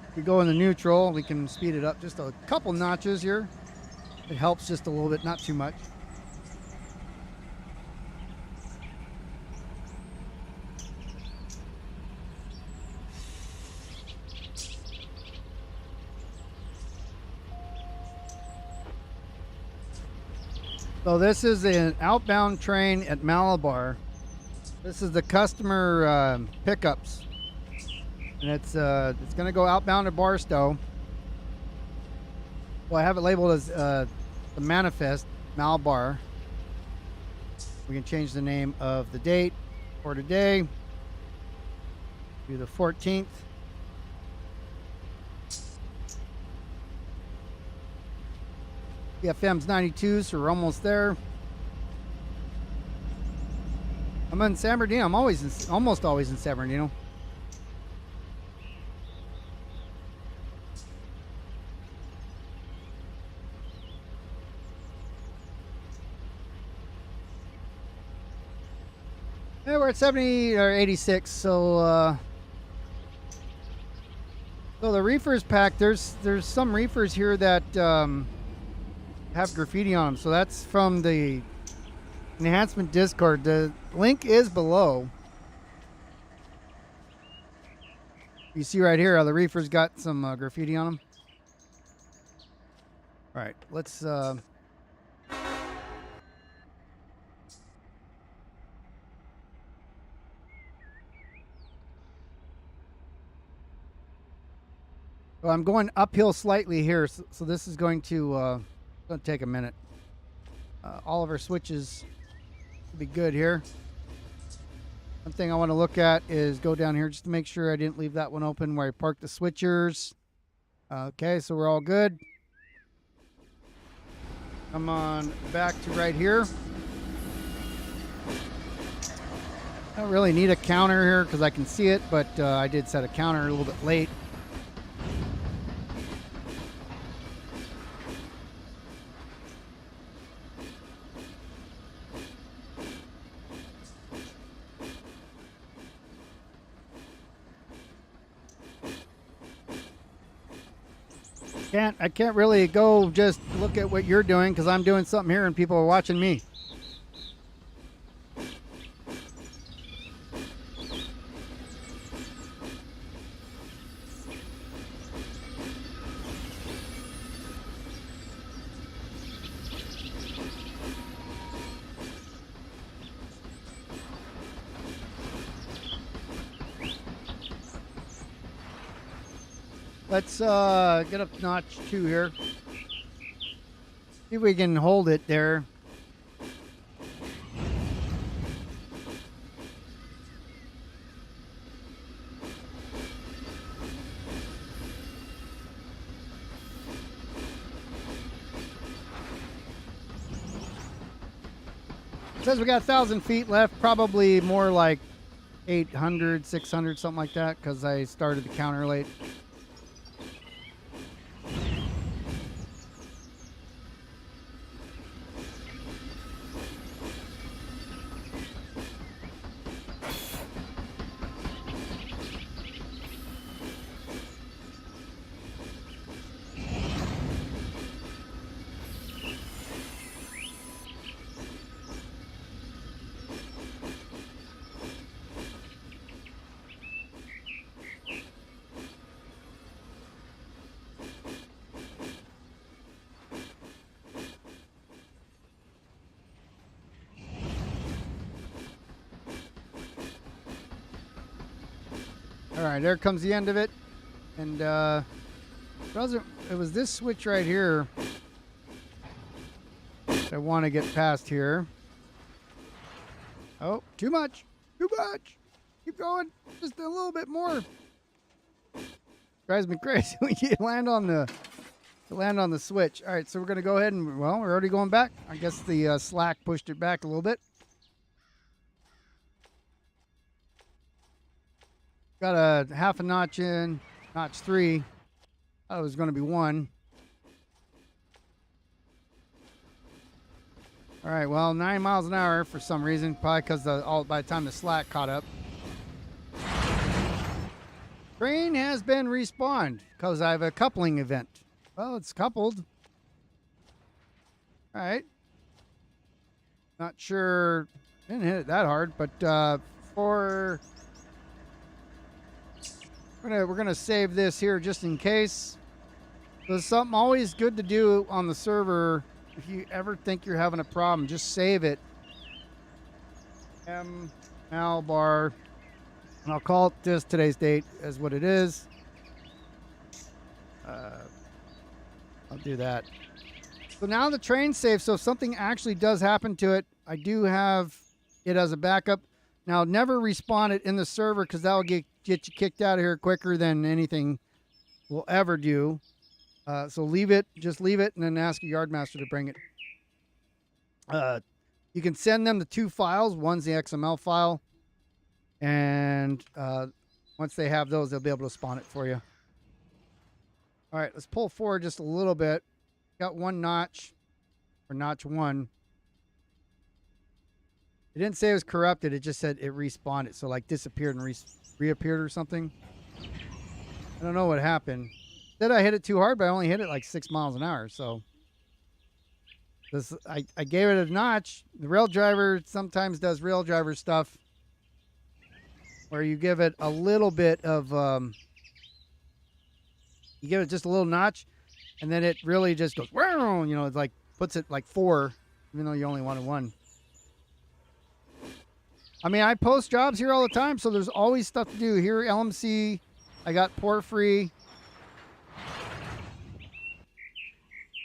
If we go into neutral, we can speed it up just a couple notches here. It helps just a little bit, not too much. So this is an outbound train at Malabar. This is the customer pickups, and it's going to go outbound to Barstow. Well, I have it labeled as the manifest Malabar. We can change the name of the date for today to the 14th. FM's 92, so we're almost there. I'm in San Bernardino. I'm almost always in San Bernardino. Yeah, we're at 70 or 86. So the reefers pack. There's some reefers here that have graffiti on them. So that's from the enhancement Discord. The link is below. You see right here how the reefers got some graffiti on them. All right, let's so I'm going uphill slightly here, so this is going to take a minute. All of our switches will be good here. One thing I want to look at is go down here just to make sure I didn't leave that one open where I parked the switchers. Okay, so we're all good. Come on back to right here. I don't really need a counter here because I can see it, but I did set a counter a little bit late. I can't really go just look at what you're doing because I'm doing something here and people are watching me. Let's get up notch 2 here. See if we can hold it there. It says we got 1,000 feet left, probably more like 800, 600, something like that, because I started the counter late. All right, there comes the end of it. And it was this switch right here that I want to get past here. Oh, too much. Too much. Keep going. Just a little bit more. Drives me crazy when you land on the switch. All right, so we're going to go ahead and, well, we're already going back. I guess the slack pushed it back a little bit. Got a half a notch in, notch 3. Thought it was going to be 1. All right, well, 9 miles an hour for some reason, probably because by the time the slack caught up. Train has been respawned because I have a coupling event. Well, it's coupled. All right. Not sure. Didn't hit it that hard, but we're gonna save this here just in case. There's something always good to do on the server. If you ever think you're having a problem, just save it. Malabar. And I'll call it today's date as what it is. I'll do that. So now the train's safe. So if something actually does happen to it, I do have it as a backup. Now, never respawn it in the server because that will get you kicked out of here quicker than anything will ever do. So leave it, just leave it, and then ask your yardmaster to bring it. You can send them the 2 files. One's the XML file. And once they have those, they'll be able to spawn it for you. All right, let's pull forward just a little bit. Got 1 notch, or notch 1. It didn't say it was corrupted. It just said it respawned it. So like disappeared and reappeared or something. I don't know what happened. Said I hit it too hard, but I only hit it like 6 miles an hour. So I gave it a notch. The rail driver sometimes does rail driver stuff where you give it a little bit of, you give it just a little notch, and then it really just goes, you know, it's like puts it like 4, even though you only wanted 1. I mean, I post jobs here all the time, so there's always stuff to do. Here, LMC, I got port free.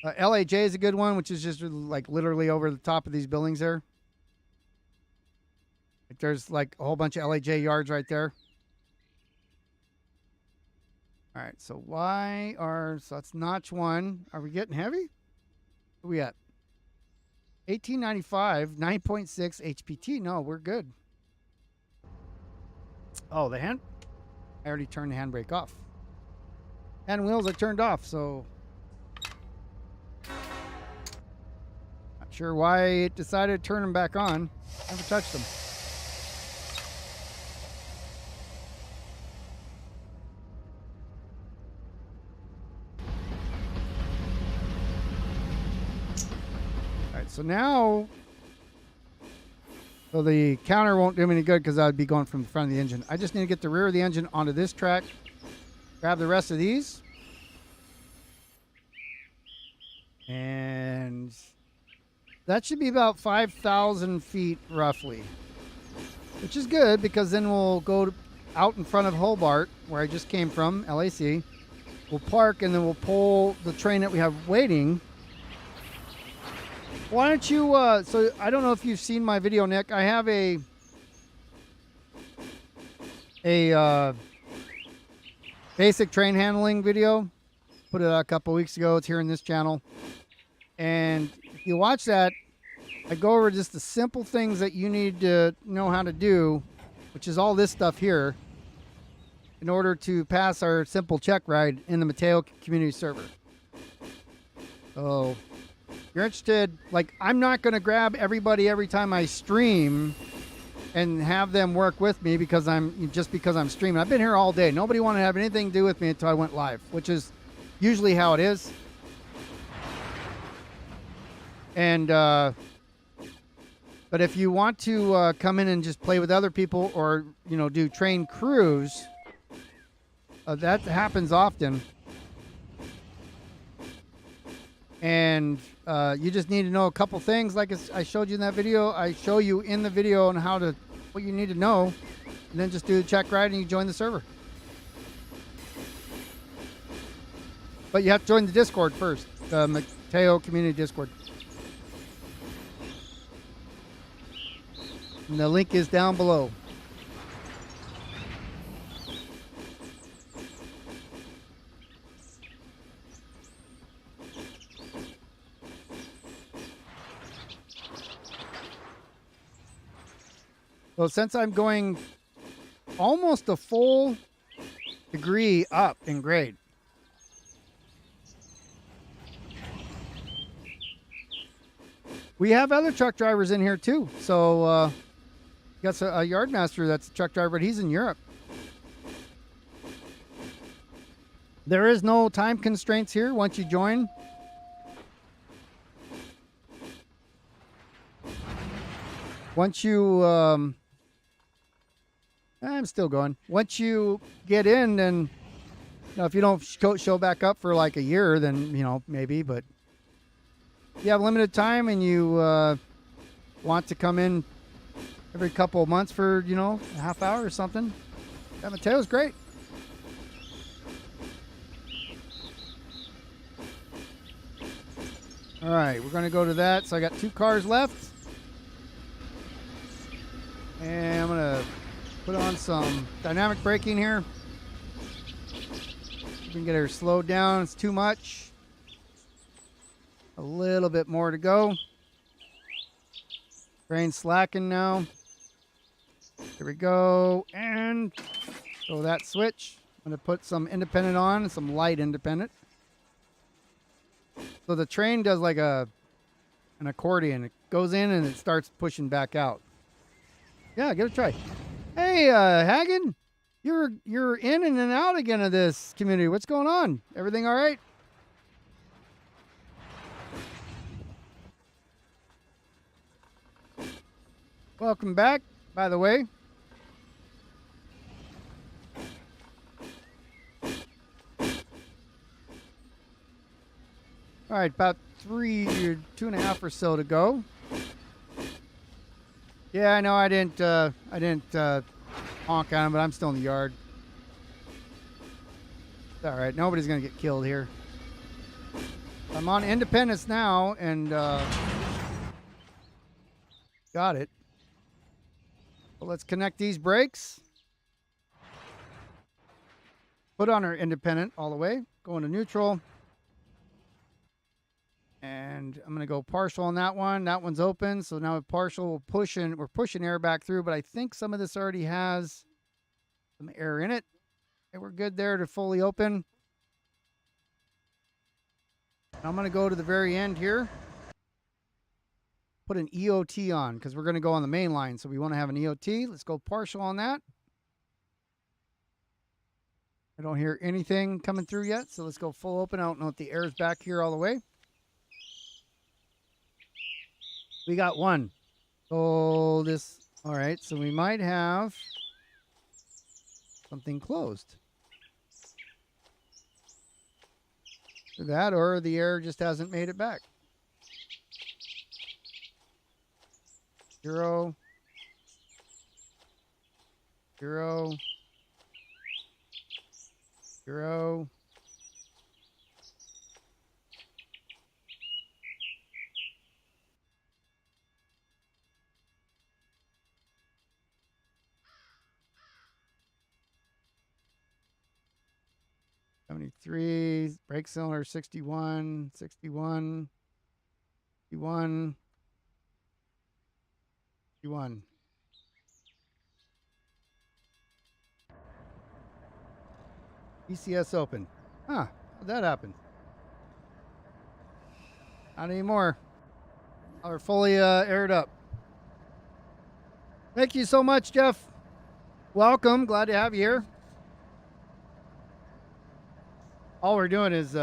LAJ is a good one, which is just like literally over the top of these buildings there. Like there's like a whole bunch of LAJ yards right there. All right, so so that's notch 1. Are we getting heavy? Where we at? 1895, 9.6 HPT. No, we're good. Oh, I already turned the handbrake off. And wheels I turned off, so not sure why it decided to turn them back on. Never touched them. All right, so now, so the counter won't do me any good because I'd be going from the front of the engine. I just need to get the rear of the engine onto this track, grab the rest of these, and that should be about 5,000 feet roughly, which is good because then we'll go out in front of Hobart, where I just came from, LAC. We'll park and then we'll pull the train that we have waiting. Why don't you, so I don't know if you've seen my video, Nick. I have a basic train handling video. Put it out a couple weeks ago. It's here in this channel. And if you watch that, I go over just the simple things that you need to know how to do, which is all this stuff here, in order to pass our simple check ride in the Mateo community server. So if you're interested, like, I'm not going to grab everybody every time I stream and have them work with me because I'm streaming. I've been here all day. Nobody wanted to have anything to do with me until I went live, which is usually how it is. And but if you want to come in and just play with other people, or do train crews, that happens often. And you just need to know a couple things, like I showed you in that video. I show you in the video on what you need to know, and then just do the check ride and you join the server. But you have to join the Discord first, the Mateo Community Discord. And the link is down below. So since I'm going almost a full degree up in grade, we have other truck drivers in here too. So got a yard master that's a truck driver, but he's in Europe. There is no time constraints here once you join. Once you I'm still going. Once you get in, then if you don't show back up for like a year, then maybe. But if you have limited time and you want to come in every couple of months for a half hour or something, that Mateo's great. All right, we're going to go to that. So I got 2 cars left, and I'm going to put on some dynamic braking here. We can get her slowed down. It's too much. A little bit more to go. Train slacking now. Here we go. And throw that switch. I'm going to put some independent on, some light independent. So the train does like an accordion. It goes in and it starts pushing back out. Yeah, give it a try. Hey, Hagen, you're in and out again of this community. What's going on? Everything all right? Welcome back, by the way. All right, about 3 or 2.5 or so to go. Yeah, I know I didn't honk on him, but I'm still in the yard. It's all right. Nobody's gonna get killed here. I'm on Independence now, and got it. Well, let's connect these brakes. Put on our independent all the way. Go into neutral. And I'm going to go partial on that one. That one's open. So now with partial, we're pushing air back through, but I think some of this already has some air in it. Okay, we're good there to fully open. I'm going to go to the very end here. Put an EOT on because we're going to go on the main line. So we want to have an EOT. Let's go partial on that. I don't hear anything coming through yet. So let's go full open. I don't know if the air is back here all the way. We got one. Oh, this. All right. So we might have something closed. That or the air just hasn't made it back. 0, 0, 0. '73, brake cylinder 61, 61, 61, 61. ECS open. Huh, how'd that happen? Not anymore. We're fully aired up. Thank you so much, Jeff. Welcome. Glad to have you here. All we're doing is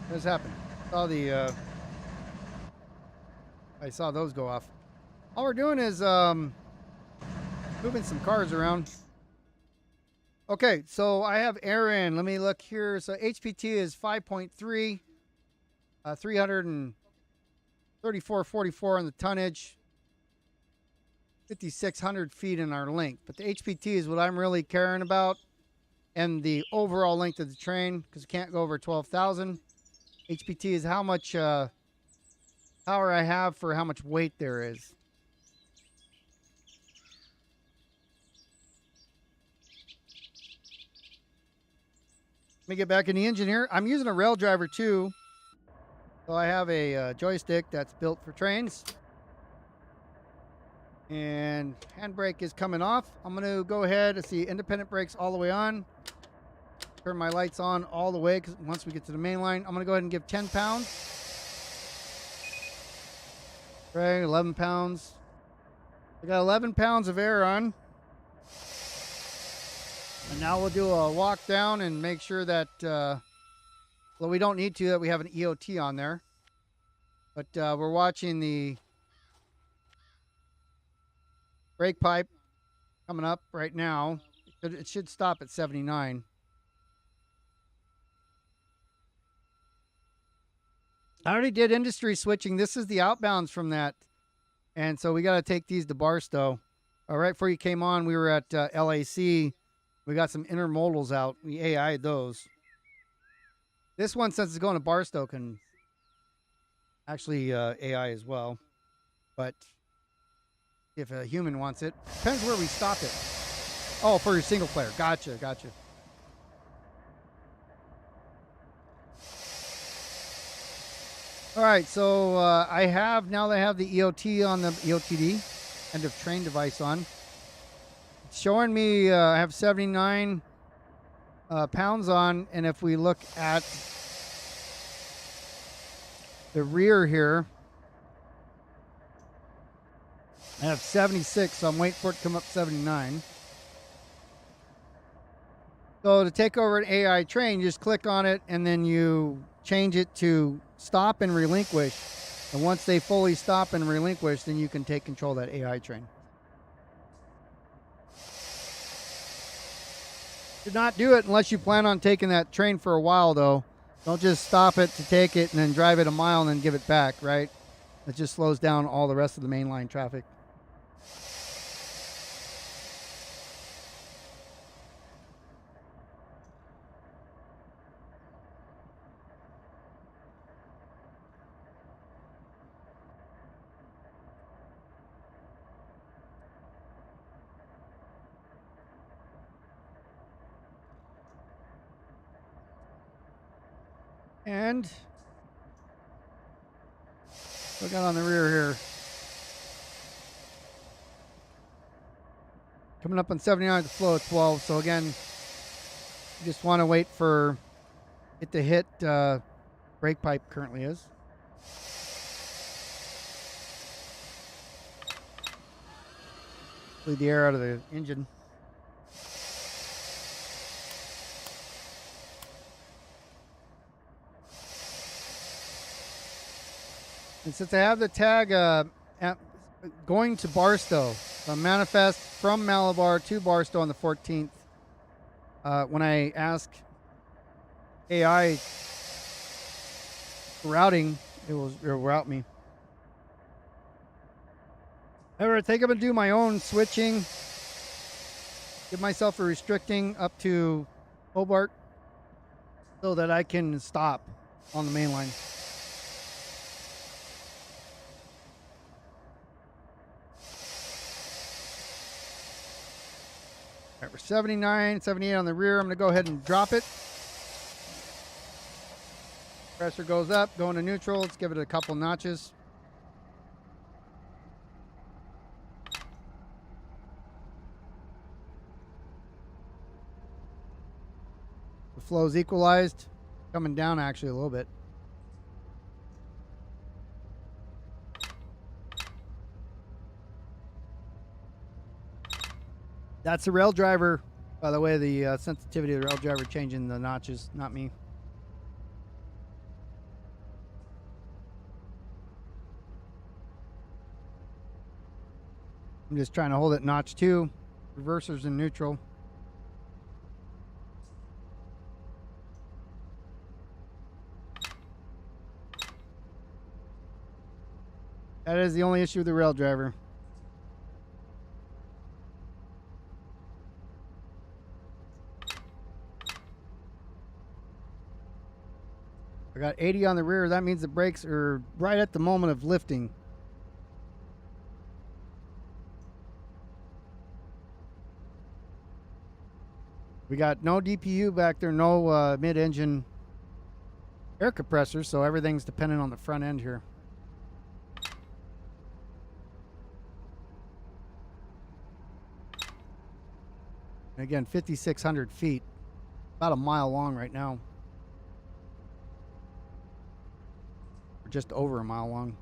what's happened? I saw those go off. All we're doing is moving some cars around. Okay, so I have air in. Let me look here. So HPT is 5.3, 334.44 on the tonnage, 5,600 feet in our length. But the HPT is what I'm really caring about. and the overall length of the train, because it can't go over 12,000. HPT is how much power I have for how much weight there is. Let me get back in the engine here. I'm using a rail driver too. So I have a joystick that's built for trains. And handbrake is coming off. I'm going to go ahead and see independent brakes all the way on. Turn my lights on all the way because once we get to the main line, I'm going to go ahead and give 10 pounds. Okay, 11 pounds. I got 11 pounds of air on. And now we'll do a walk down and make sure that, well, we don't need to, that we have an EOT on there. But we're watching the brake pipe coming up right now. It should stop at 79. I already did industry switching. This is the outbounds from that. And so we got to take these to Barstow. Right before you came on, we were at LAC. We got some intermodals out. We AI'd those. This one, since it's going to Barstow, can actually AI as well. But if a human wants it, depends where we stop it. Oh, for your single player. Gotcha, gotcha. All right, so I have, now that I have the EOT on the EOTD, end of train device on. It's showing me I have 79 pounds on, and if we look at the rear here, I have 76, so I'm waiting for it to come up 79. So to take over an AI train, you just click on it, and then you change it to stop and relinquish. And once they fully stop and relinquish, then you can take control of that AI train. Do not do it unless you plan on taking that train for a while, though. Don't just stop it to take it and then drive it a mile and then give it back, right? It just slows down all the rest of the mainline traffic. And look out on the rear here. Coming up on 79 at the flow of 12. So again, you just want to wait for it to hit brake pipe currently is. Bleed the air out of the engine. And since I have the tag going to Barstow, so manifest from Malabar to Barstow on the 14th, when I ask AI routing, it will route me. However, I think I'm going to do my own switching, give myself a restricting up to Hobart so that I can stop on the main line. All right, we're 79, 78 on the rear. I'm going to go ahead and drop it. Pressure goes up, going to neutral. Let's give it a couple notches. The flow's equalized, coming down actually a little bit. That's the rail driver, by the way, the sensitivity of the rail driver changing the notches, not me. I'm just trying to hold it notch 2, reversers in neutral. That is the only issue with the rail driver. I got 80 on the rear. That means the brakes are right at the moment of lifting. We got no DPU back there, no mid-engine air compressor, so everything's dependent on the front end here. And again, 5,600 feet, about a mile long right now. Or just over a mile long.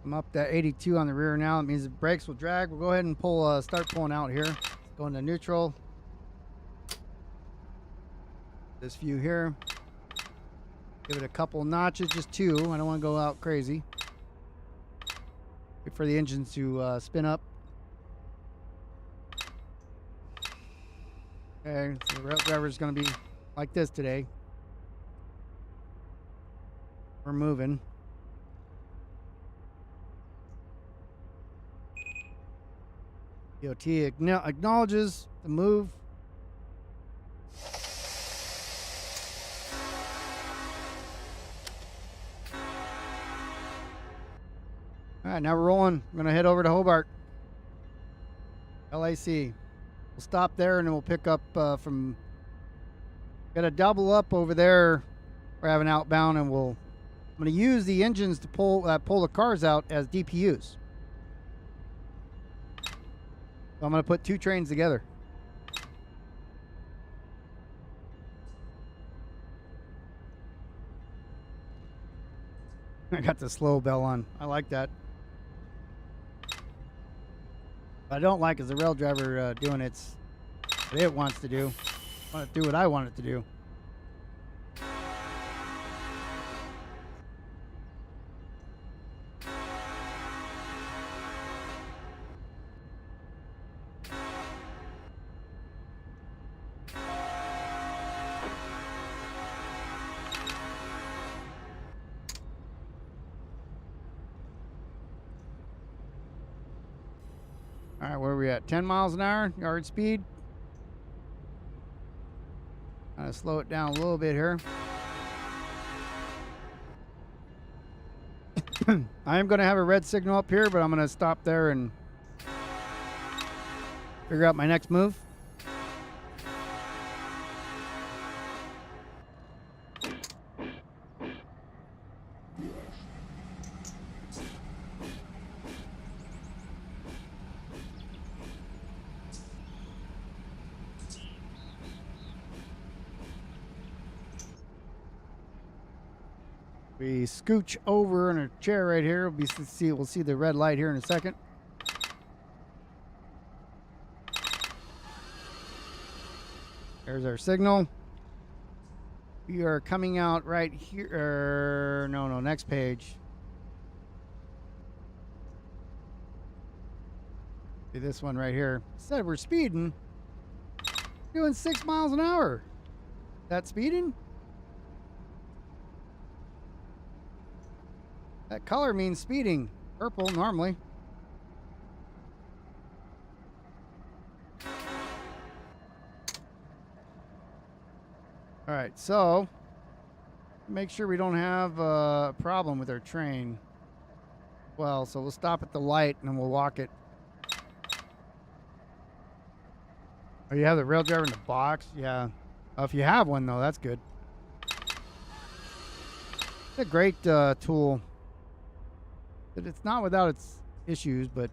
I'm up to 82 on the rear now. It means the brakes will drag. We'll go ahead and pull, start pulling out here. Go into neutral. This view here. Give it a couple notches, just 2. I don't want to go out crazy. Wait for the engine to spin up. Okay, so the rail driver is going to be like this today. We're moving. DOT acknowledges the move. All right, now we're rolling. I'm going to head over to Hobart. LAC. We'll stop there and then we'll pick up from... Got to double up over there. We're having outbound and I'm going to use the engines to pull the cars out as DPUs. So I'm going to put 2 trains together. I got the slow bell on. I like that. What I don't like is the rail driver doing what it wants to do. I want to do what I want it to do. All right, where are we at? 10 miles an hour, yard speed. Kind of slow it down a little bit here. I am going to have a red signal up here, but I'm going to stop there and figure out my next move. We scooch over in a chair right here. We'll see the red light here in a second. There's our signal. We are coming out right here. No, next page. See this one right here. Said we're speeding. Doing 6 miles an hour. That speeding? That color means speeding. Purple normally. All right, so make sure we don't have a problem with our train. Well, so we'll stop at the light and then we'll walk it. Oh, you have the rail driver in the box? Yeah. If you have one, though, that's good. It's a great tool. But it's not without its issues, but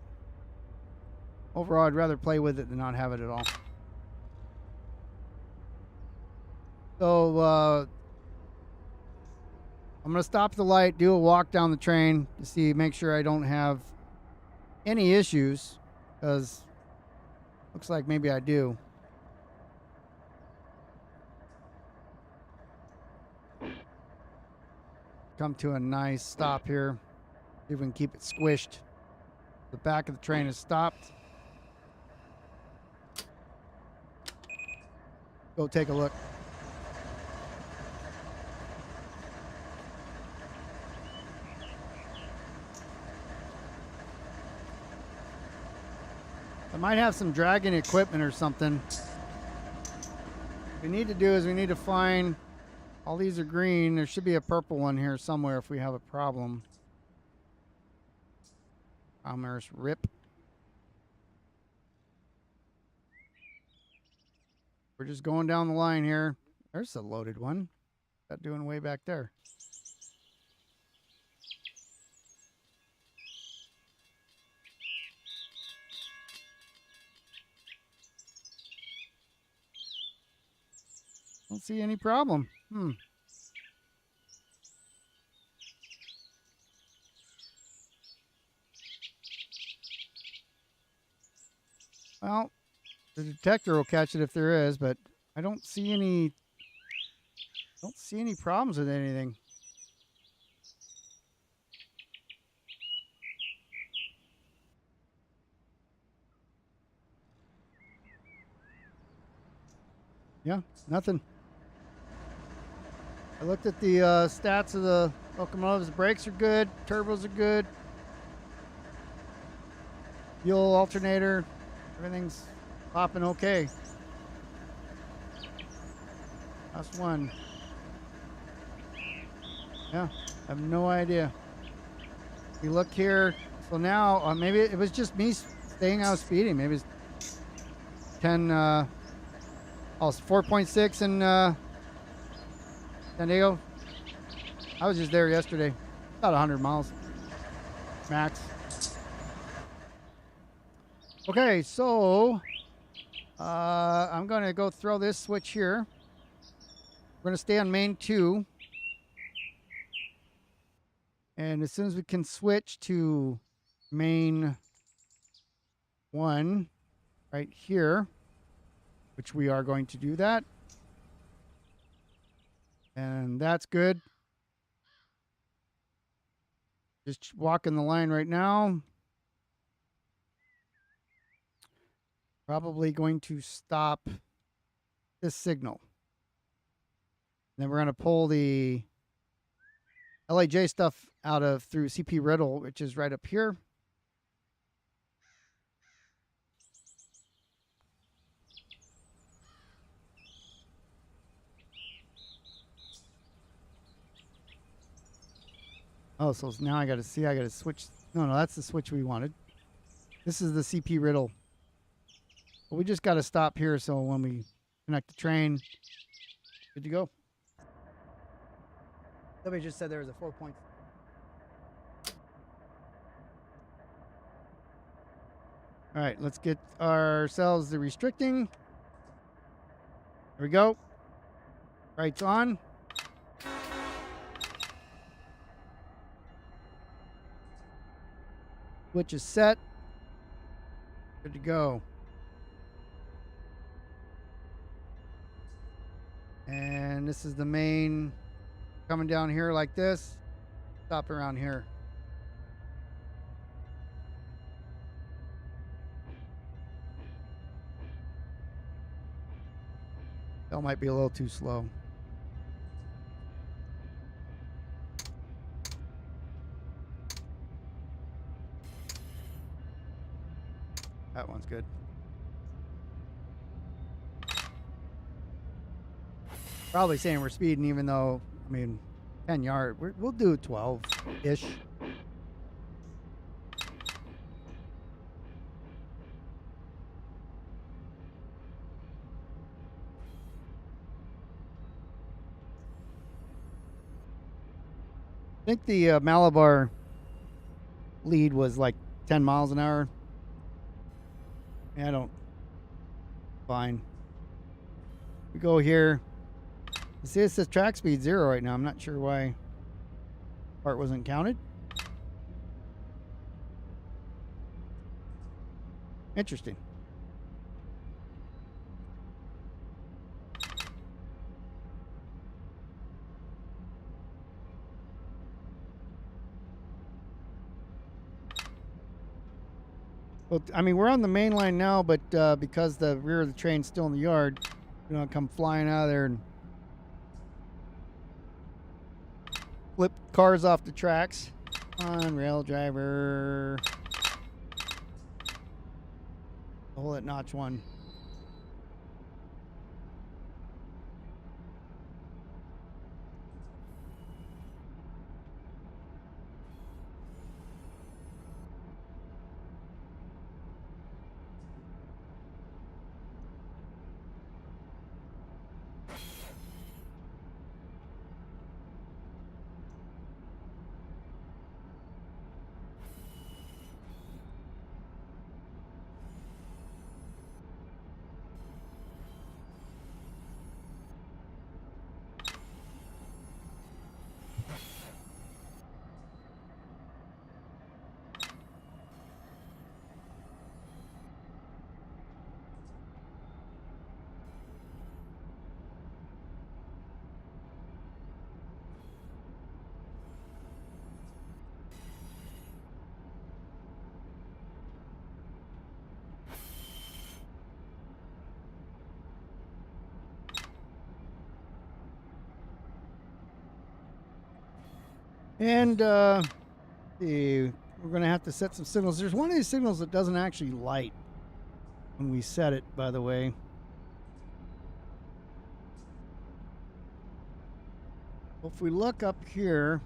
overall, I'd rather play with it than not have it at all. So, I'm going to stop at the light, do a walk down the train to make sure I don't have any issues, because looks like maybe I do. Come to a nice stop here. See if we can keep it squished. The back of the train is stopped. Go take a look. I might have some dragging equipment or something. What we need to do is we need to find, all these are green. There should be a purple one here somewhere if we have a problem. Commerce rip. We're just going down the line here. There's a loaded one. That doing way back there. Don't see any problem. Well, the detector will catch it if there is, but I don't see any problems with anything. Yeah, nothing. I looked at the stats of the locomotives. The brakes are good. Turbos are good. Fuel alternator. Everything's popping okay. Last one. Yeah, I have no idea. You look here. So now, maybe it was just me staying out speeding. Maybe it's 10, it's 4.6 in San Diego. I was just there yesterday. About 100 miles max. Okay, so I'm going to go throw this switch here. We're going to stay on main 2. And as soon as we can switch to main 1 right here, which we are going to do that. And that's good. Just walking the line right now. Probably going to stop this signal. Then we're going to pull the LAJ stuff out of through CP Riddle, which is right up here. Oh, so now I got to switch. No, that's the switch we wanted. This is the CP Riddle. But we just got to stop here so when we connect the train, good to go. Somebody just said there was a 4 point. All right, let's get ourselves the restricting. There we go. Right's on. Switch is set. Good to go. And this is the main coming down here like this. Stop around here. That might be a little too slow. That one's good. Probably saying we're speeding, even though, 10 yard. We'll do 12-ish. I think the Malabar lead was like 10 miles an hour. Yeah, fine. We go here. You see, it says track speed 0 right now. I'm not sure why part wasn't counted. Interesting. Well, we're on the main line now, but because the rear of the train's still in the yard, we don't come flying out of there and flip cars off the tracks. Come on, rail driver. The hole at notch 1. And we're going to have to set some signals. There's one of these signals that doesn't actually light when we set it, by the way. If we look up here,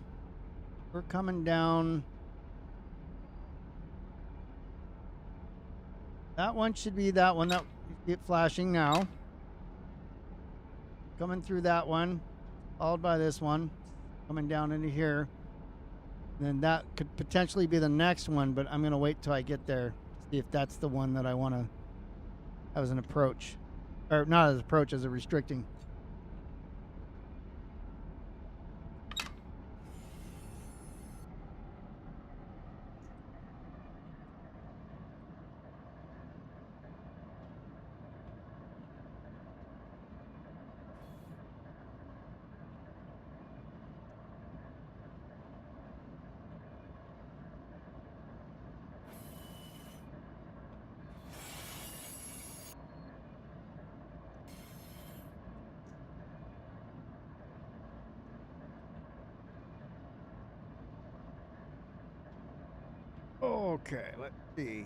we're coming down. That one should be that one that you get flashing now. Coming through that one, followed by this one, coming down into here. Then that could potentially be the next one, but I'm going to wait till I get there to see if that's the one that I want to have as an approach. Or not as an approach, as a restricting. Okay, let's see.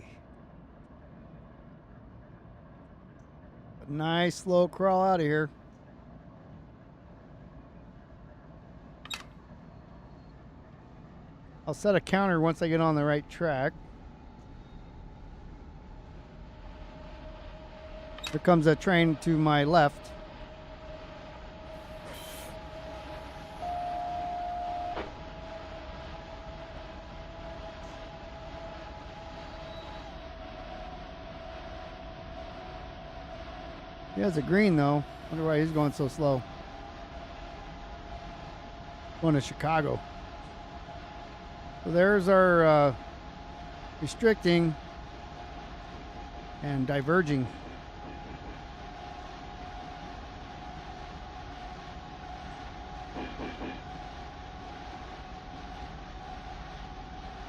A nice slow crawl out of here. I'll set a counter once I get on the right track. Here comes a train to my left. He has a green though. Wonder why he's going so slow. Going to Chicago. So there's our restricting and diverging.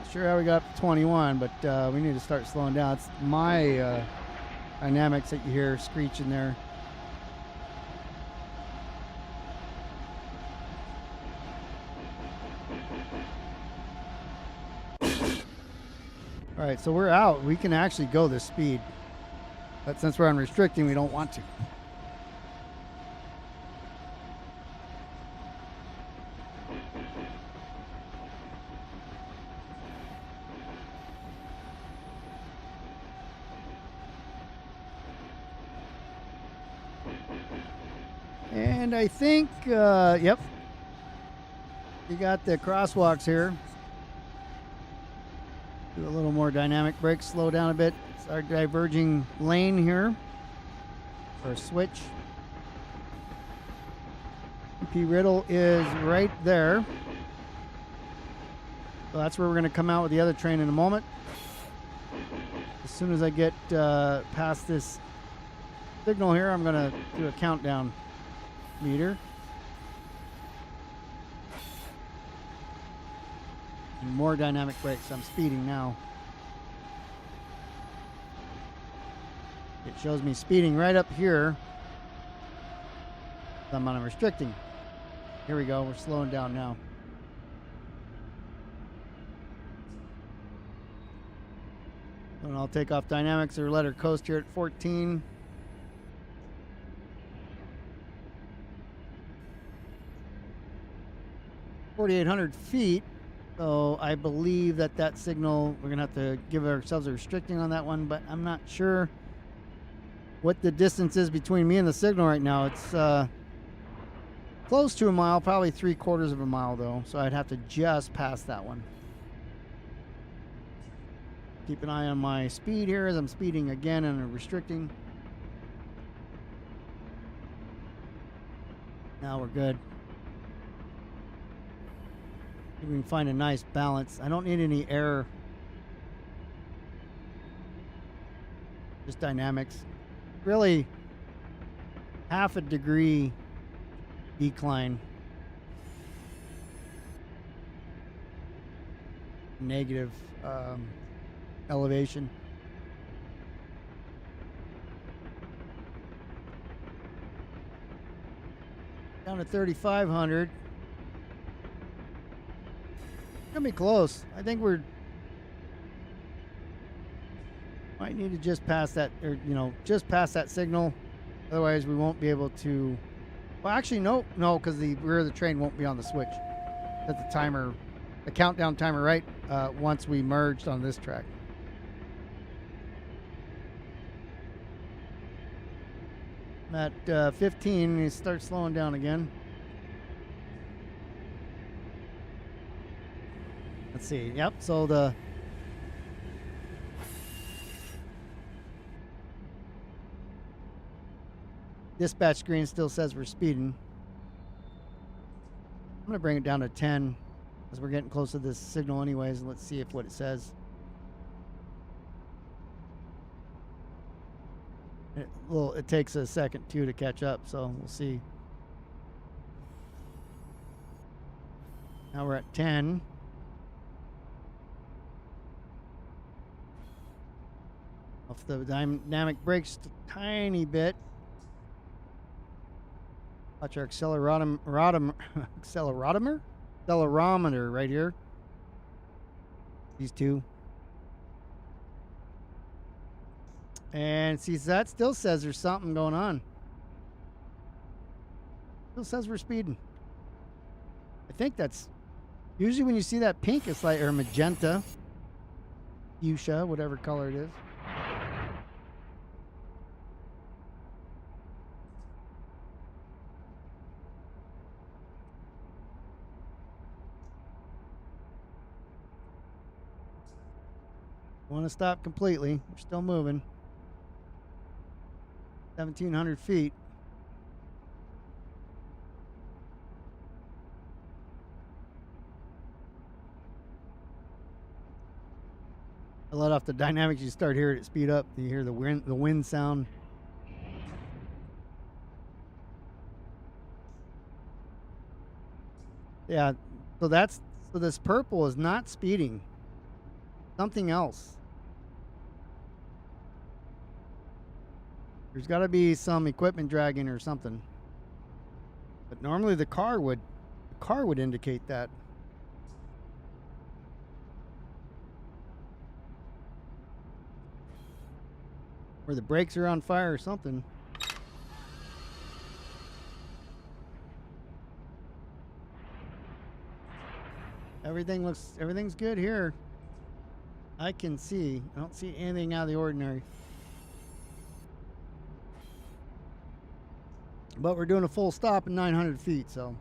Not sure how we got up to 21, but we need to start slowing down. It's my dynamics that you hear screeching there. All right, so we're out. We can actually go this speed, but since we're on restricting, we don't want to. And I think, yep, you got the crosswalks here. Do a little more dynamic brake, slow down a bit. It's our diverging lane here, or switch. P Riddle is right there. So that's where we're going to come out with the other train in a moment. As soon as I get past this signal here, I'm going to do a countdown meter. And more dynamic brakes. I'm speeding now. It shows me speeding right up here. I'm on restricting. Here we go. We're slowing down now. And I'll take off dynamics or let her coast here at 14. .4,800 feet. So I believe that signal, we're going to have to give ourselves a restricting on that one, but I'm not sure what the distance is between me and the signal right now. It's close to a mile, probably 3/4 of a mile though. So I'd have to just pass that one. Keep an eye on my speed here as I'm speeding again and restricting. Now we're good. We can find a nice balance. I don't need any air. Just dynamics. Really, half a degree decline. Negative elevation. Down to 3,500. Gonna be close. I think we're might need to just pass that, or just pass that signal. Otherwise, we won't be able to. Well, actually, no, because the rear of the train won't be on the switch. That's the timer, the countdown timer, right? Once we merged on this track. I'm at 15, you start slowing down again. Let's see. Yep. So the dispatch screen still says we're speeding. I'm gonna bring it down to 10 as we're getting close to this signal anyways. Let's see what it says. It takes a second too to catch up, so we'll see. Now we're at 10. Off the dynamic brakes a tiny bit. Watch our accelerometer right here. These two. And see, that still says there's something going on. Still says we're speeding. I think that's usually when you see that pink, it's like, or magenta, fuchsia, whatever color it is. Want to stop completely. We're still moving. 1,700 feet. I let off the dynamics. You start hearing it speed up. You hear the wind sound. Yeah. So this purple is not speeding. Something else. There's got to be some equipment dragging or something. But normally the car would indicate that. Or the brakes are on fire or something. Everything's good here. I can see. I don't see anything out of the ordinary. But we're doing a full stop at 900 feet, so.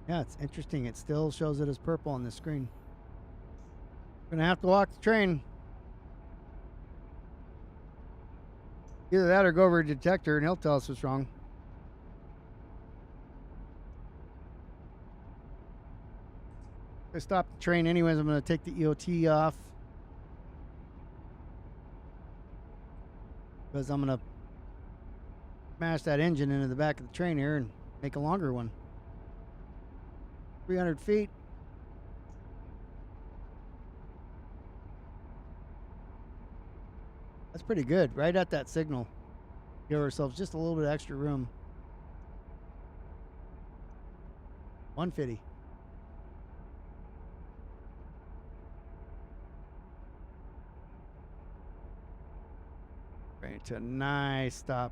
Yeah, it's interesting. It still shows it as purple on the screen. Gonna have to walk the train. Either that or go over a detector and he'll tell us what's wrong. I stop the train anyways. I'm gonna take the EOT off because I'm gonna smash that engine into the back of the train here and make a longer one. 300 feet. That's pretty good. Right at that signal. Give ourselves just a little bit of extra room. 150. Right to a nice stop.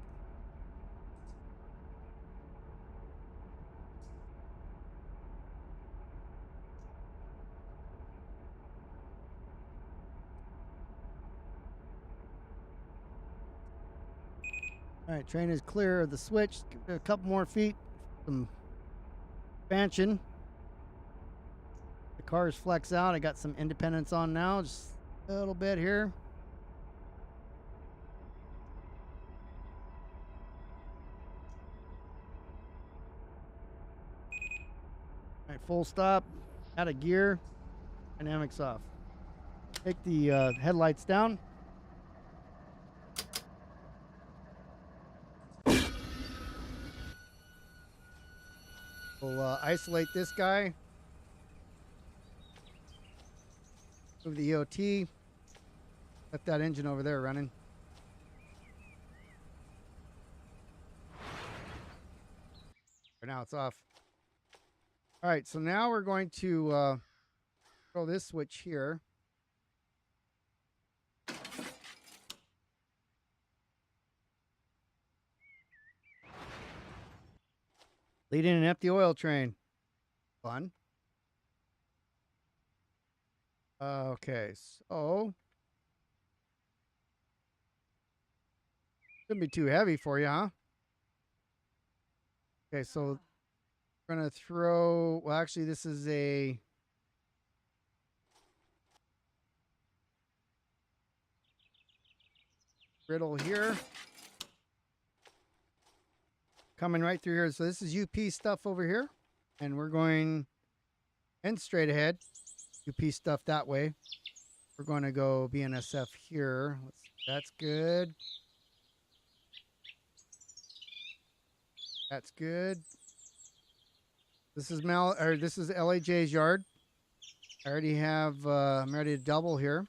All right, train is clear of the switch. Give it a couple more feet. Some expansion. The cars flex out. I got some independence on now. Just a little bit here. All right, full stop. Out of gear. Dynamics off. Take the headlights down. We'll isolate this guy. Move the EOT. Left that engine over there running. For now, it's off. All right, so now we're going to throw this switch here. Lead in an empty oil train. Fun. Okay, so shouldn't be too heavy for you, huh? Okay, so we're gonna throw. Well, actually, this is a griddle here. Coming right through here. So this is UP stuff over here. And we're going and straight ahead. UP stuff that way. We're going to go BNSF here. That's good. That's good. This is this is LAJ's yard. I already have I'm ready to double here.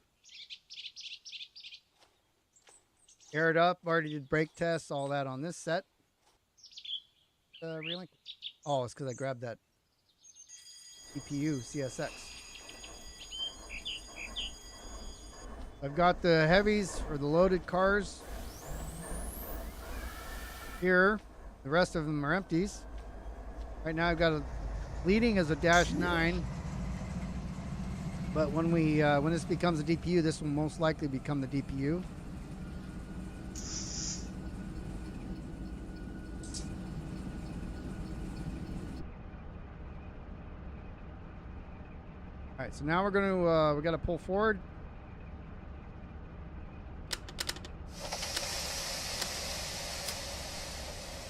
Air it up. Already did brake tests, all that on this set. Relink. Oh, it's because I grabbed that CPU CSX. I've got the heavies or the loaded cars here. The rest of them are empties. Right now I've got a leading as a -9. But when when this becomes a DPU, this will most likely become the DPU. All right, so now we're gonna we gotta pull forward.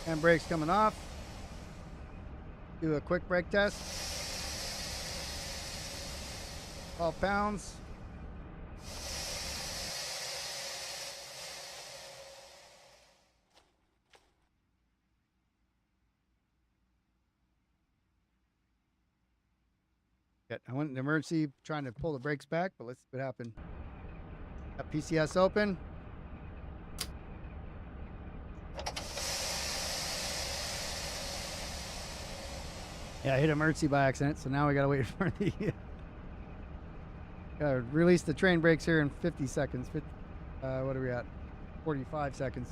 And brakes coming off. Do a quick brake test. 12 pounds. I went in emergency trying to pull the brakes back, but let's see what happened. Got PCS open. Yeah, I hit emergency by accident, so now we gotta wait for the gotta release the train brakes here in 50 seconds. What are we at? 45 seconds.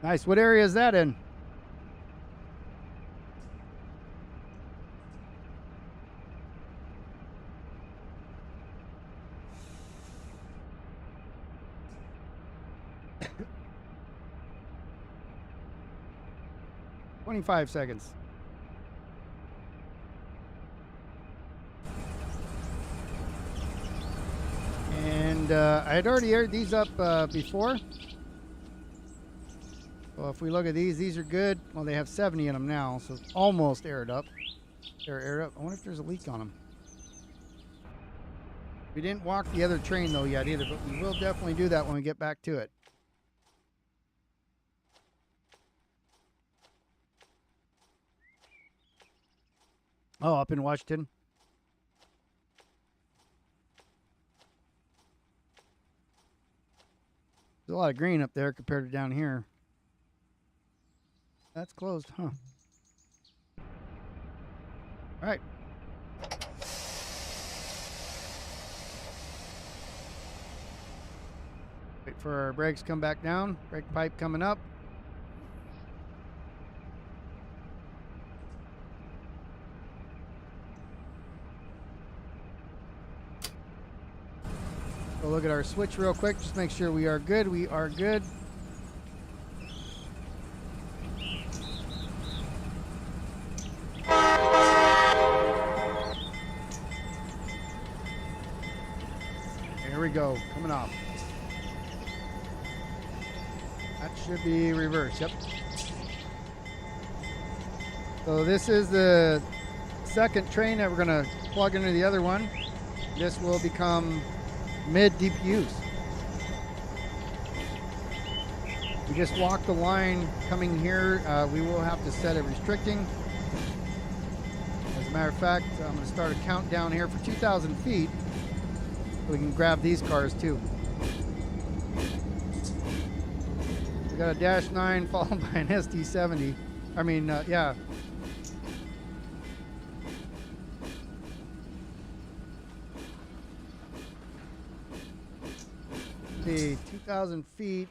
Nice. What area is that in? $25 seconds. And I had already aired these up before. Well, if we look at these are good. Well, they have 70 in them now, so it's almost aired up. They're aired up. I wonder if there's a leak on them. We didn't walk the other train though yet either, but we will definitely do that when we get back to it. Oh, up in Washington. lot of green up there compared to down here. That's closed, huh? All right. Wait for our brakes to come back down. Brake pipe coming up. Go look at our switch real quick. Just make sure we are good. We are good. Here we go. Coming off. That should be reverse. Yep. So this is the second train that we're going to plug into the other one. This will become mid DPUs. We just walked the line coming here. We will have to set it restricting. As a matter of fact, I'm going to start a countdown here for 2,000 feet. So we can grab these cars too. We got a -9 followed by an SD70. I mean, yeah. See, 2,000 feet.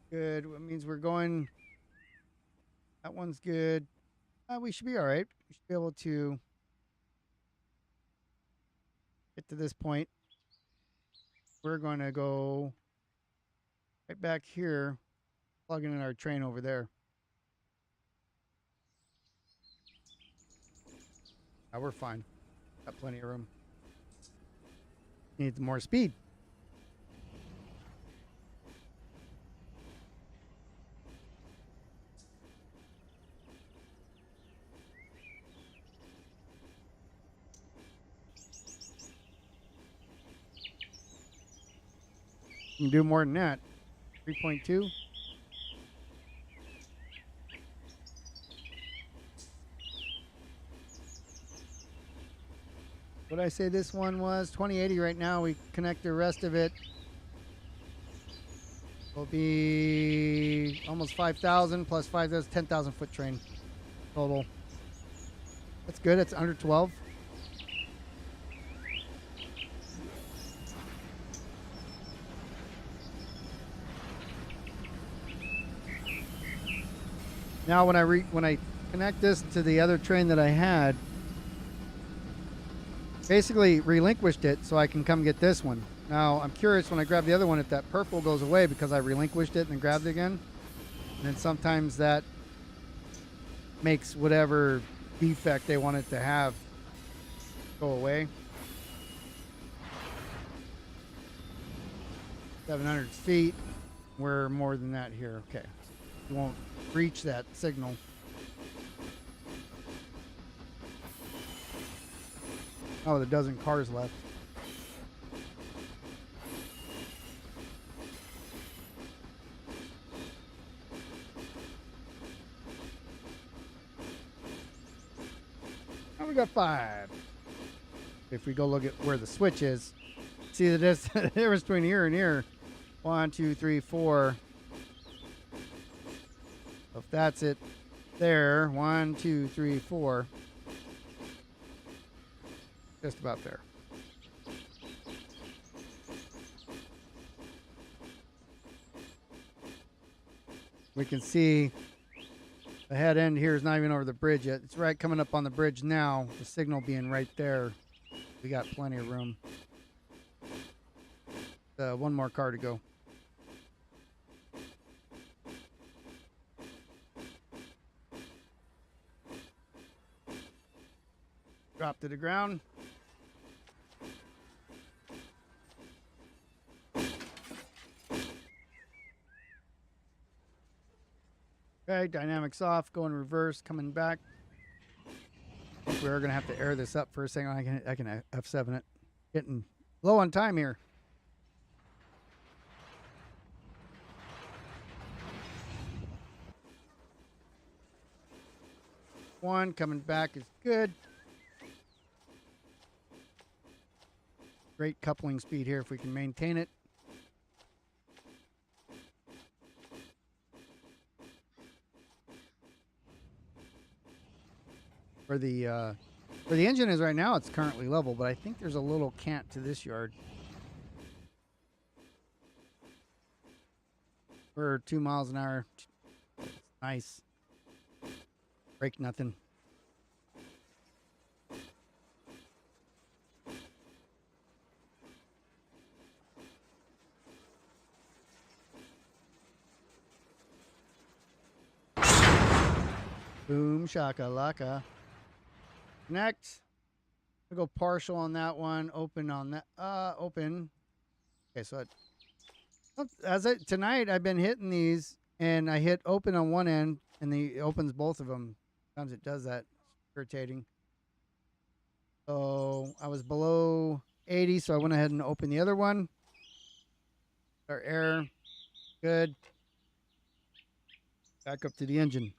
Good. That means we're going. That one's good. We should be all right. We should be able to get to this point. We're going to go right back here, plugging in our train over there. We're fine. Got plenty of room. Need more speed. You can do more than that. 3.2. What did I say this one was? 2080 right now. We connect the rest of it. Will be almost 5,000 plus 5. That's 10,000 foot train total. That's good. It's under 12. Now when I connect this to the other train that I had, basically relinquished it so I can come get this one. Now I'm curious when I grab the other one if that purple goes away because I relinquished it and then grabbed it again. And then sometimes that makes whatever defect they want it to have go away. 700 feet. We're more than that here. Okay. Won't reach that signal. Oh, there are a dozen cars left. Now we got 5. If we go look at where the switch is, see the difference between here and here. 1, 2, 3, 4. If that's it there, 1, 2, 3, 4. Just about there. We can see the head end here is not even over the bridge yet. It's right coming up on the bridge now. The signal being right there. We got plenty of room. One more car to go. Drop to the ground. Okay, dynamics off, going reverse, coming back. I think we're going to have to air this up for a second. I can F7 it. Getting low on time here. One coming back is good. Great coupling speed here if we can maintain it. Where the engine is right now, it's currently level, but I think there's a little cant to this yard. We're 2 miles an hour. Nice. Break nothing. Boom shakalaka. Next, I go partial on that one. Open on that. Open. Okay, so tonight I've been hitting these, and I hit open on one end, and it opens both of them. Sometimes it does that. Irritating. So I was below 80, so I went ahead and opened the other one. Our air, good. Back up to the engine.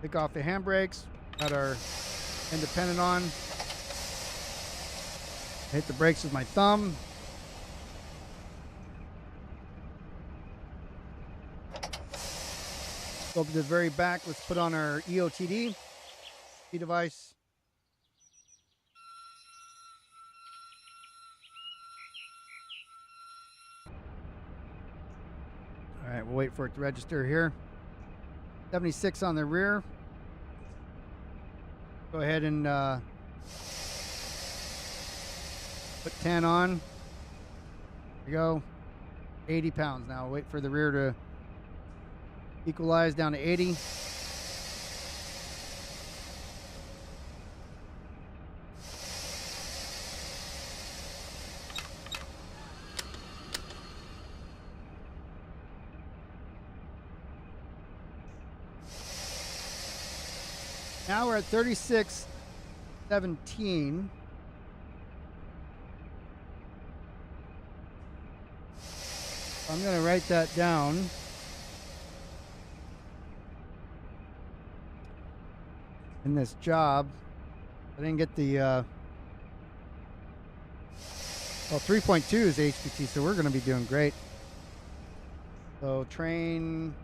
Take off the handbrakes. Got our independent on. Hit the brakes with my thumb. Go up to the very back. Let's put on our EOTD device. All right, we'll wait for it to register here. 76 on the rear. Go ahead and put 10 on. There you go. 80 pounds now. Wait for the rear to equalize down to 80. Now we're at 36.17. I'm going to write that down. In this job. I didn't get the, well, 3.2 is HPT, so we're going to be doing great. So train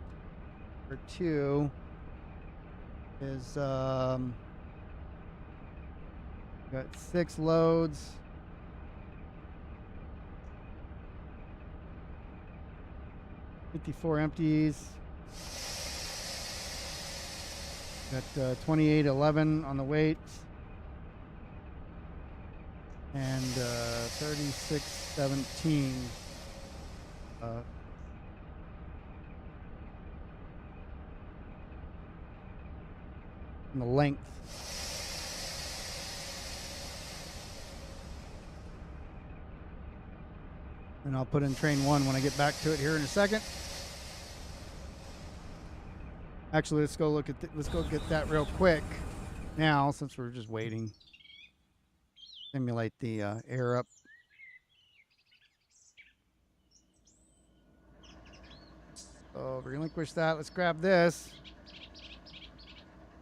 for 2 is, got 6 loads. $54 empties. Got 28.11 on the weight. And 36.17. The length. And I'll put in train 1 when I get back to it here in a second. Actually, let's go get that real quick now, since we're just waiting. Simulate the air up. So relinquish that. Let's grab this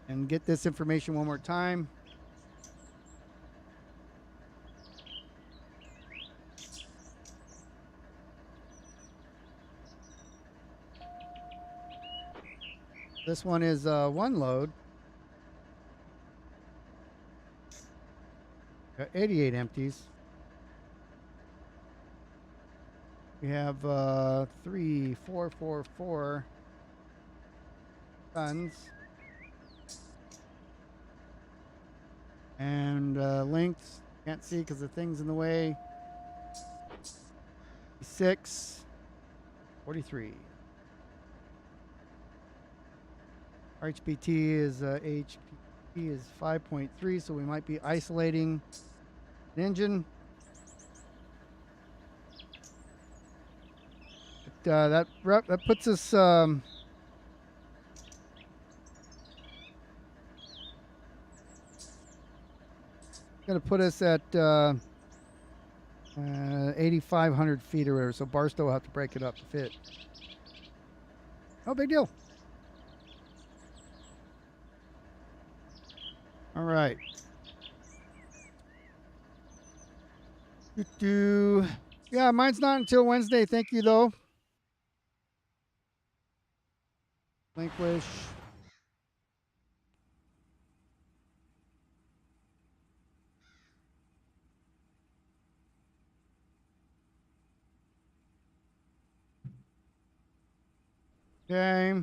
and get this information one more time. This one is one load. Got 88 empties. We have 3, 4, 4, 4 tons. And lengths, can't see because the thing's in the way. 6, 43. HPT is HPT is 5.3, so we might be isolating an engine. But, that puts us going to put us at 8,500 feet or whatever. So Barstow will have to break it up to fit. No big deal. All right. Yeah, mine's not until Wednesday. Thank you, though. Relinquish. Okay.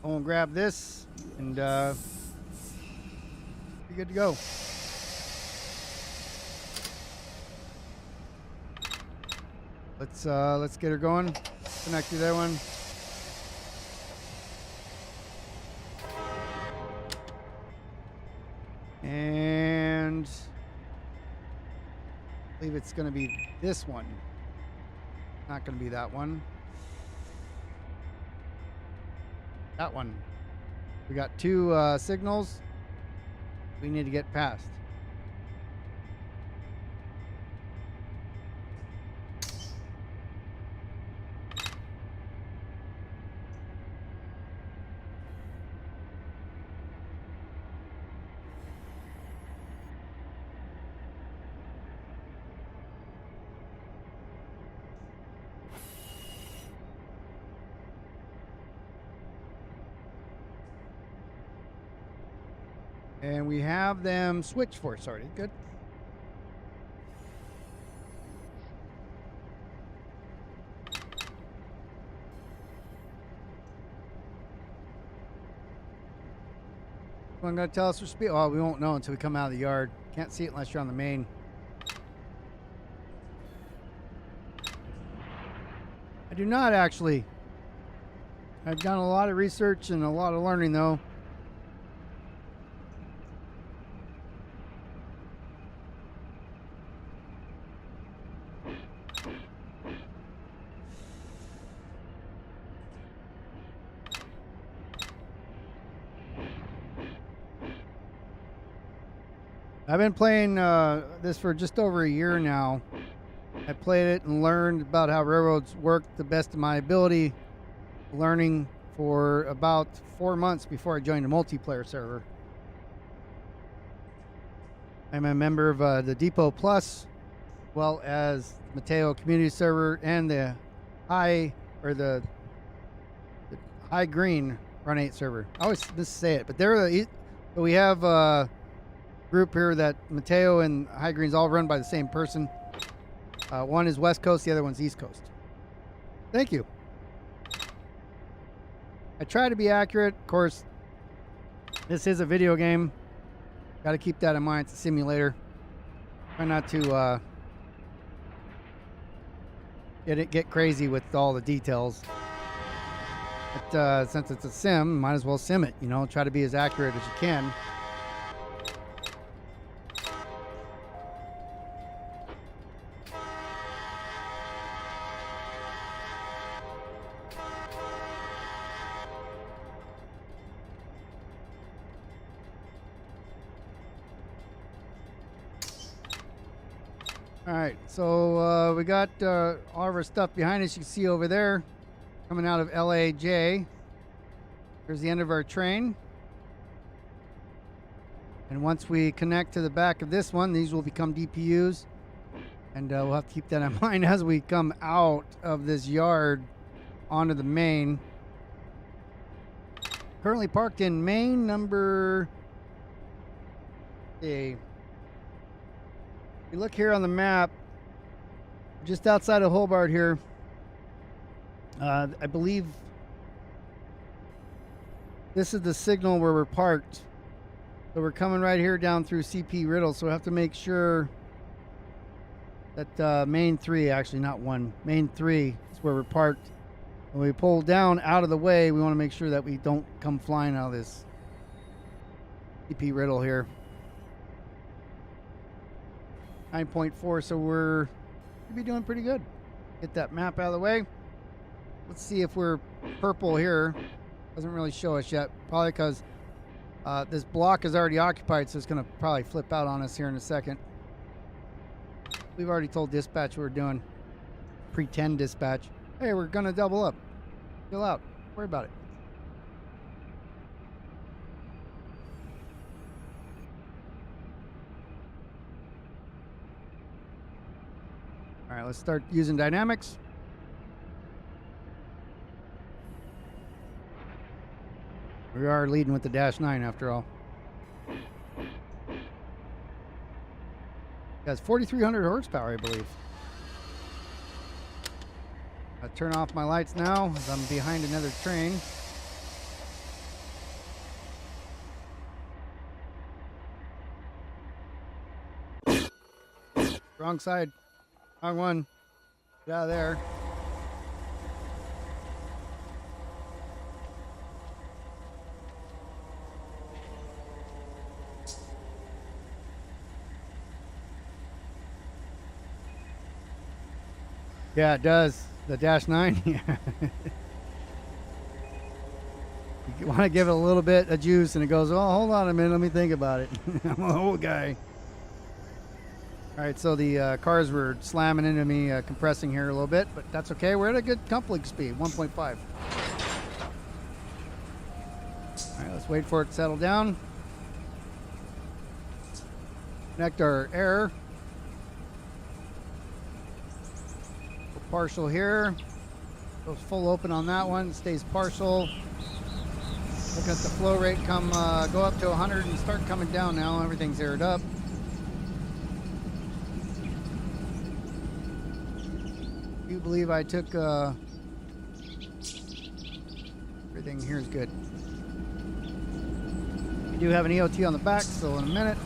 I'll grab this and you're good to go. Let's get her going. Connect to that one. And I believe it's going to be this one. Not going to be that one. That one. We got two signals we need to get past. And we have them switch for us already. Good. I'm going to tell us for speed. Oh, we won't know until we come out of the yard. Can't see it unless you're on the main. I do not actually. I've done a lot of research and a lot of learning though. I've been playing this for just over a year now. I played it and learned about how railroads work the best of my ability, learning for about 4 months before I joined a multiplayer server. I'm a member of the Depot Plus, as well as Mateo Community Server and the High Green Run 8 server. I always say it, but we have a group here that Mateo and High Green's all run by the same person. One is West Coast, the other one's East Coast. Thank you. I try to be accurate. Of course, this is a video game. Got to keep that in mind. It's a simulator. Try not to get crazy with all the details. But since it's a sim, might as well sim it. You know, try to be as accurate as you can. All right, so we got all of our stuff behind us. You can see over there, coming out of LAJ. Here's the end of our train. And once we connect to the back of this one, these will become DPUs. And we'll have to keep that in mind as we come out of this yard onto the main. Currently parked in main number... If you look here on the map, just outside of Hobart here, I believe this is the signal where we're parked. So we're coming right here down through CP Riddle, so we have to make sure that main 3, actually not 1, main 3 is where we're parked. When we pull down out of the way, we want to make sure that we don't come flying out of this CP Riddle here. 9.4, so we're be doing pretty good. Get that map out of the way. Let's see if we're purple here. Doesn't really show us yet, probably because this block is already occupied, so it's going to probably flip out on us here in a second. We've already told dispatch we're doing pretend dispatch. Hey, we're going to double up. Chill out. Don't worry about it. All right, let's start using dynamics. We are leading with the -9 after all. It has 4,300 horsepower, I believe. I turn off my lights now as I'm behind another train. Wrong side. Wrong one. Get out of there. Yeah, it does. The Dash 9. Yeah. You want to give it a little bit of juice, and it goes, oh, hold on a minute. Let me think about it. I'm an old guy. All right, so the cars were slamming into me, compressing here a little bit, but that's okay. We're at a good coupling speed, 1.5. All right, let's wait for it to settle down. Connect our air. Partial here. Goes full open on that one. Stays partial. Look at the flow rate go up to 100 and start coming down now. Everything's aired up. I do believe I took everything here is good. We do have an EOT on the back, so in a minute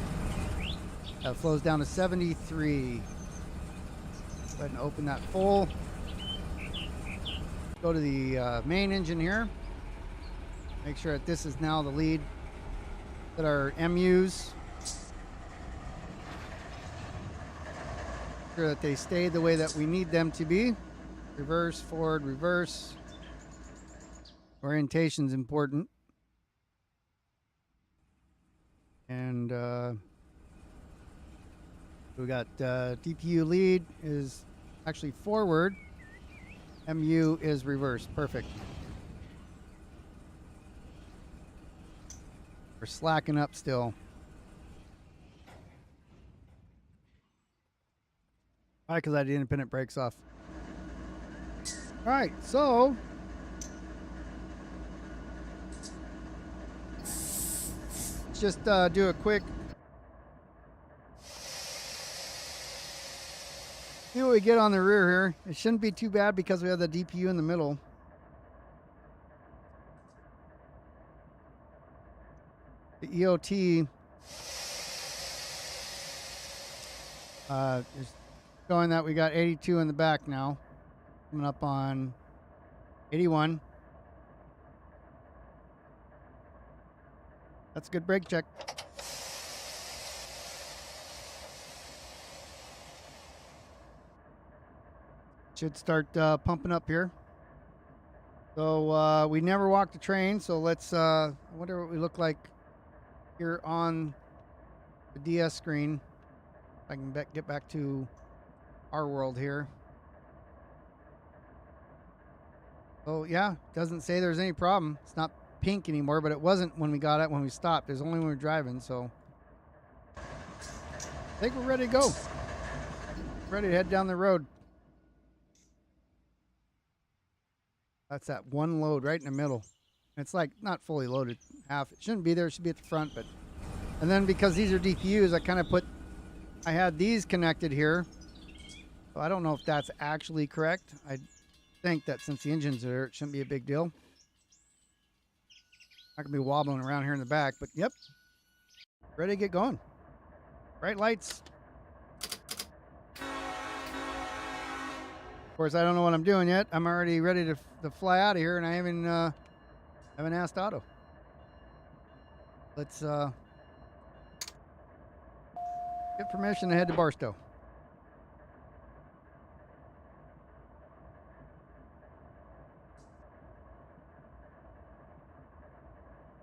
that flows down to 73. Go ahead and open that full. Go to the main engine here. Make sure that this is now the lead. That our MUs. Make sure that they stay the way that we need them to be. Reverse, forward, reverse. Orientation's important. And we got DPU lead is actually forward. MU is reverse. Perfect. We're slacking up still. Why? Because I had the independent brakes off. All right, so let's just do a quick. See what we get on the rear here. It shouldn't be too bad because we have the DPU in the middle. The EOT is showing that we got 82 in the back now. Coming up on 81. That's a good brake check. Should start pumping up here. So we never walked the train, so let's I wonder what we look like here on the DS screen. I can get back to our world here. Oh yeah, doesn't say there's any problem. It's not pink anymore, but it wasn't when we got it when we stopped. It was only when we were driving, so I think we're ready to go. Ready to head down the road. That's that one load right in the middle. It's like not fully loaded, half. It shouldn't be there. It should be at the front, but and then because these are DPUs, I had these connected here. So I don't know if that's actually correct. I think that since the engine's there, it shouldn't be a big deal. Not gonna be wobbling around here in the back, but yep, ready to get going. Bright lights. Of course, I don't know what I'm doing yet. I'm already ready to fly out of here, and I haven't asked Otto. Let's get permission to head to Barstow.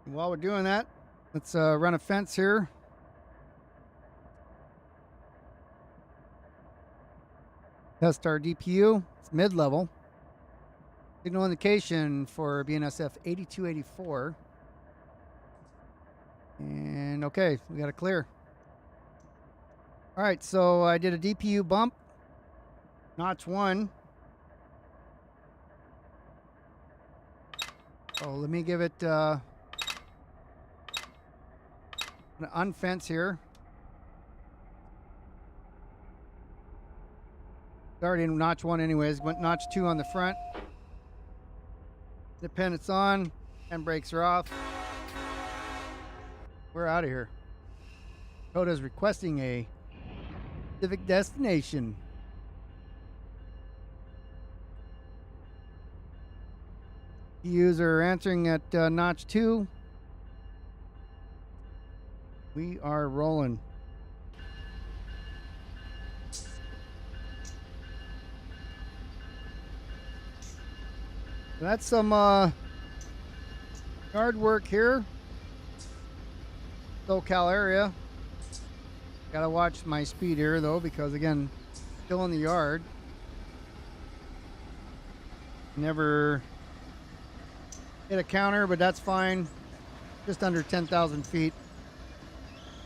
And while we're doing that, let's run a fence here. Test our DPU. It's mid-level. Signal indication for BNSF 8284. And okay, we got it clear. All right, so I did a DPU bump. Notch 1. Oh, let me give it an unfence here. already in notch 1 anyways. Went notch 2 on the front. The pennant's on. And brakes are off. We're out of here. Dakota's requesting a specific destination. User answering at notch 2. We are rolling. That's some yard work here. SoCal area. Gotta watch my speed here though, because again, still in the yard. Never hit a counter, but that's fine. Just under 10,000 feet.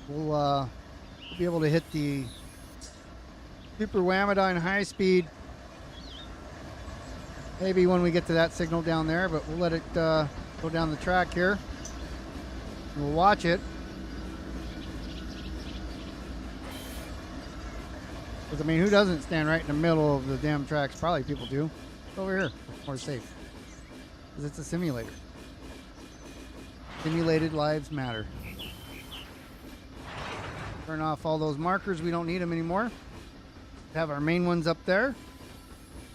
We'll be able to hit the super Wamidine high speed maybe when we get to that signal down there, but we'll let it go down the track here. We'll watch it. Because, I mean, who doesn't stand right in the middle of the damn tracks? Probably people do. It's over here. It's more safe. Because it's a simulator. Simulated lives matter. Turn off all those markers. We don't need them anymore. Have our main ones up there.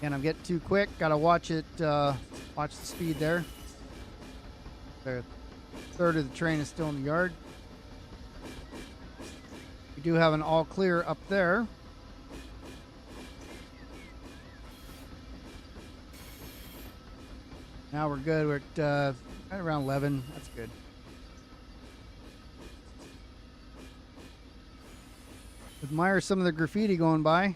And I'm getting too quick. Gotta watch it. Watch the speed there. The third of the train is still in the yard. We do have an all clear up there. Now we're good. We're at right around 11. That's good. Admire some of the graffiti going by.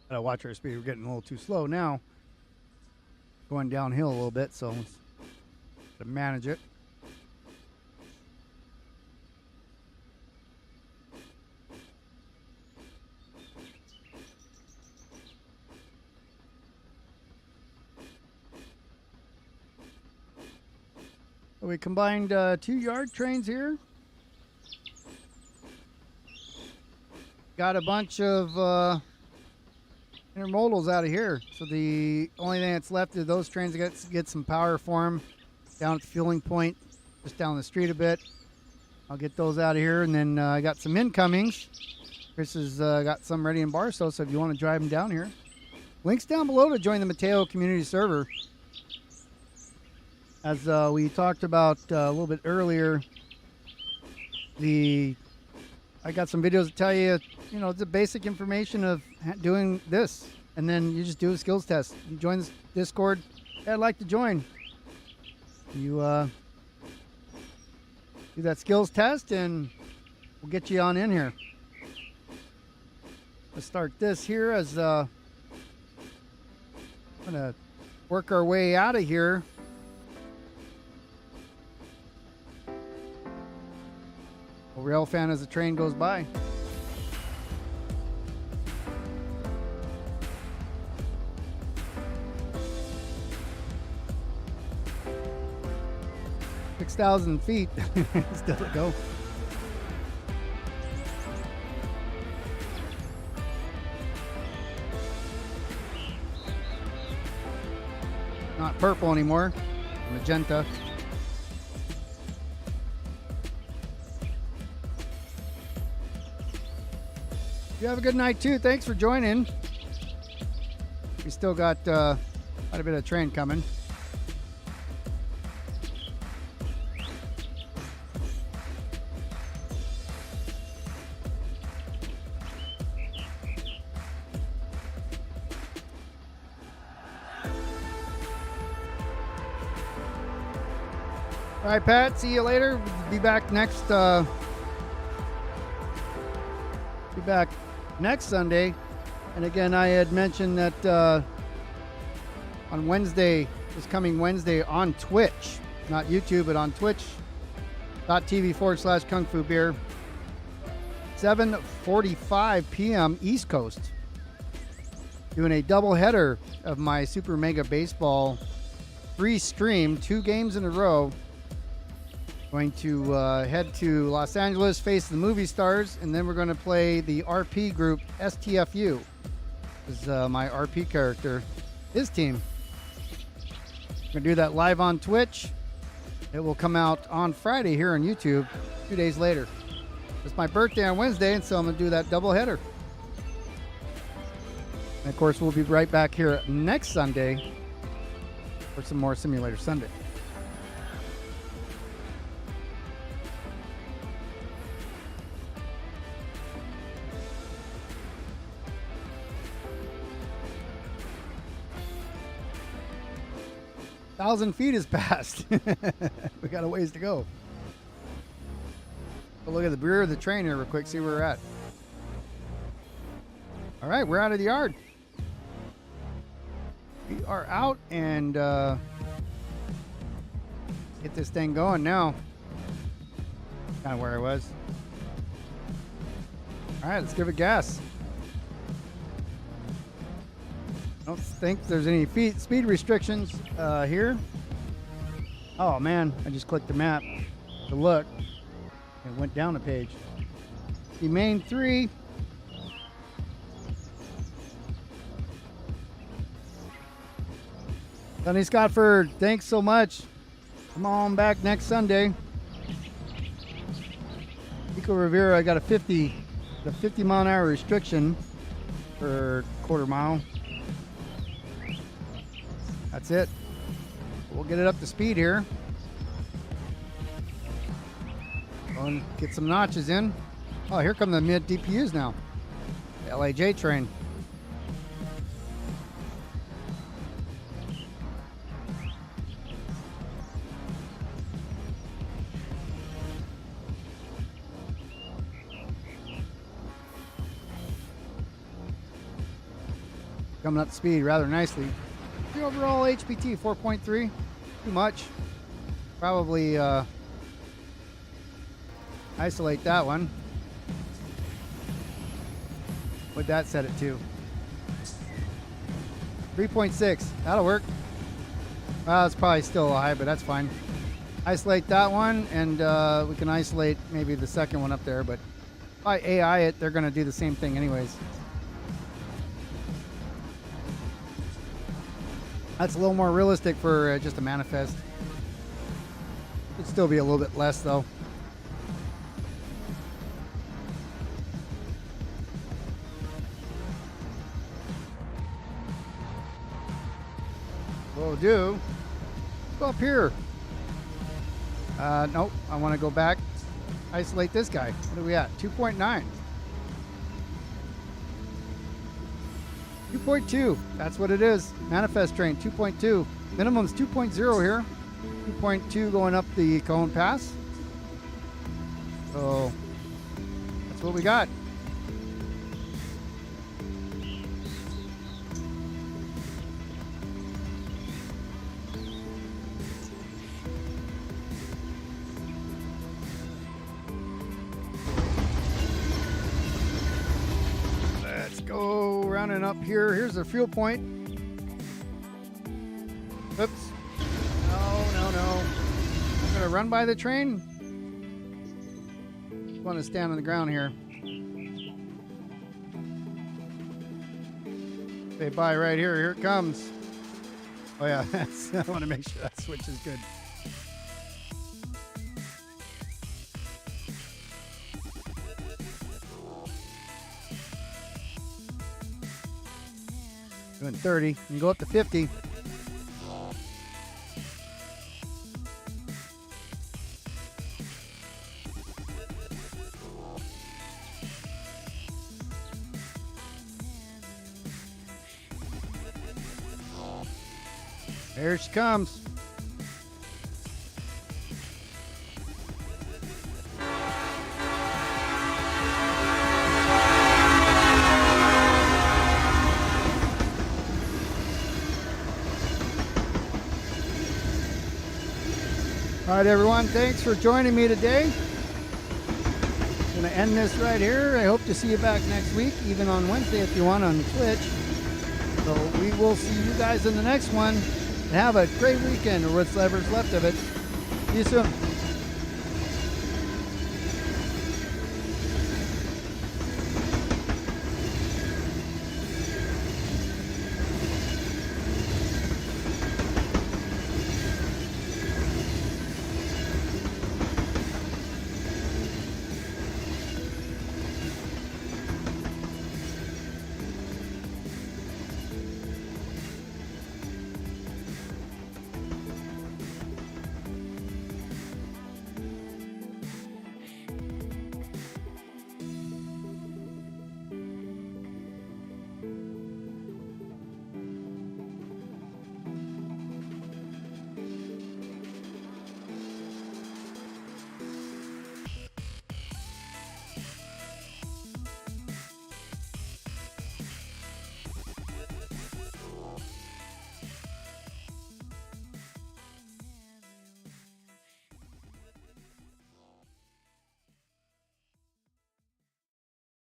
Gotta watch our speed. We're getting a little too slow now. Going downhill a little bit, so let's gotta manage it. So we combined 2 yard trains here. Got a bunch of intermodals out of here, so the only thing that's left is those trains get some power for them down at the fueling point, just down the street a bit. I'll get those out of here, and then I got some incomings. Chris has got some ready in Barstow, so if you want to drive them down here, links down below to join the Mateo community server. As we talked about a little bit earlier, I got some videos to tell you, the basic information of doing this, and then you just do a skills test. You join this Discord. Hey, I'd like to join. You do that skills test, and we'll get you on in here. Let's start this here as I'm gonna work our way out of here. A rail fan as the train goes by. $6,000 feet. Still to go. Not purple anymore. Magenta. You have a good night too. Thanks for joining. We still got quite a bit of train coming. All right, Pat. See you later. We'll be back next. Next Sunday. And again, I had mentioned that on Wednesday, this coming Wednesday on Twitch, not YouTube, but on Twitch.tv/KungfuBeer, 7:45 p.m. East Coast. Doing a double header of my Super Mega Baseball free stream, 2 games in a row. Going to head to Los Angeles, face the movie stars, and then we're going to play the RP group STFU. This is my RP character, his team. We're going to do that live on Twitch. It will come out on Friday here on YouTube 2 days later. It's my birthday on Wednesday, and so I'm going to do that double header. And of course, we'll be right back here next Sunday for some more Simulator Sunday. Thousand feet is passed. We got a ways to go. But look at the rear of the train here real quick, see where we're at. All right, we're out of the yard. We are out and get this thing going now. Kind of where I was. All right, let's give it gas. I don't think there's any speed restrictions here. Oh man, I just clicked the map to look. It went down a page. The main 3. Sonny Scottford, thanks so much. Come on back next Sunday. Pico Rivera, I got a 50 mile an hour restriction for quarter mile. That's it. We'll get it up to speed here. Go and get some notches in. Oh, here come the mid DPUs now. The LAJ train. Coming up to speed rather nicely. The overall HPT 4.3, too much. Probably isolate that one. What'd that set it to? 3.6, that'll work. Well, it's probably still high, but that's fine. Isolate that one, and we can isolate maybe the second one up there, but if I AI it, they're gonna do the same thing anyways. That's a little more realistic for just a manifest. It'd still be a little bit less though. We'll do. Go up here. Nope, I want to go back. Isolate this guy. What are we at? 2.9. 2.2, that's what it is. Manifest train, 2.2. Minimum's 2.0 here. 2.2 going up the Cone Pass. So that's what we got. Go rounding up here. Here's the fuel point. Oops. No. I'm going to run by the train. I want to stand on the ground here. Say bye right here. Here it comes. Oh yeah, I want to make sure that switch is good. Doing 30, and go up to 50. There she comes. All right, everyone, thanks for joining me today. Gonna end this right here. I hope to see you back next week, even on Wednesday if you want on Twitch. So we will see you guys in the next one. And have a great weekend, or whatever's left of it. See you soon.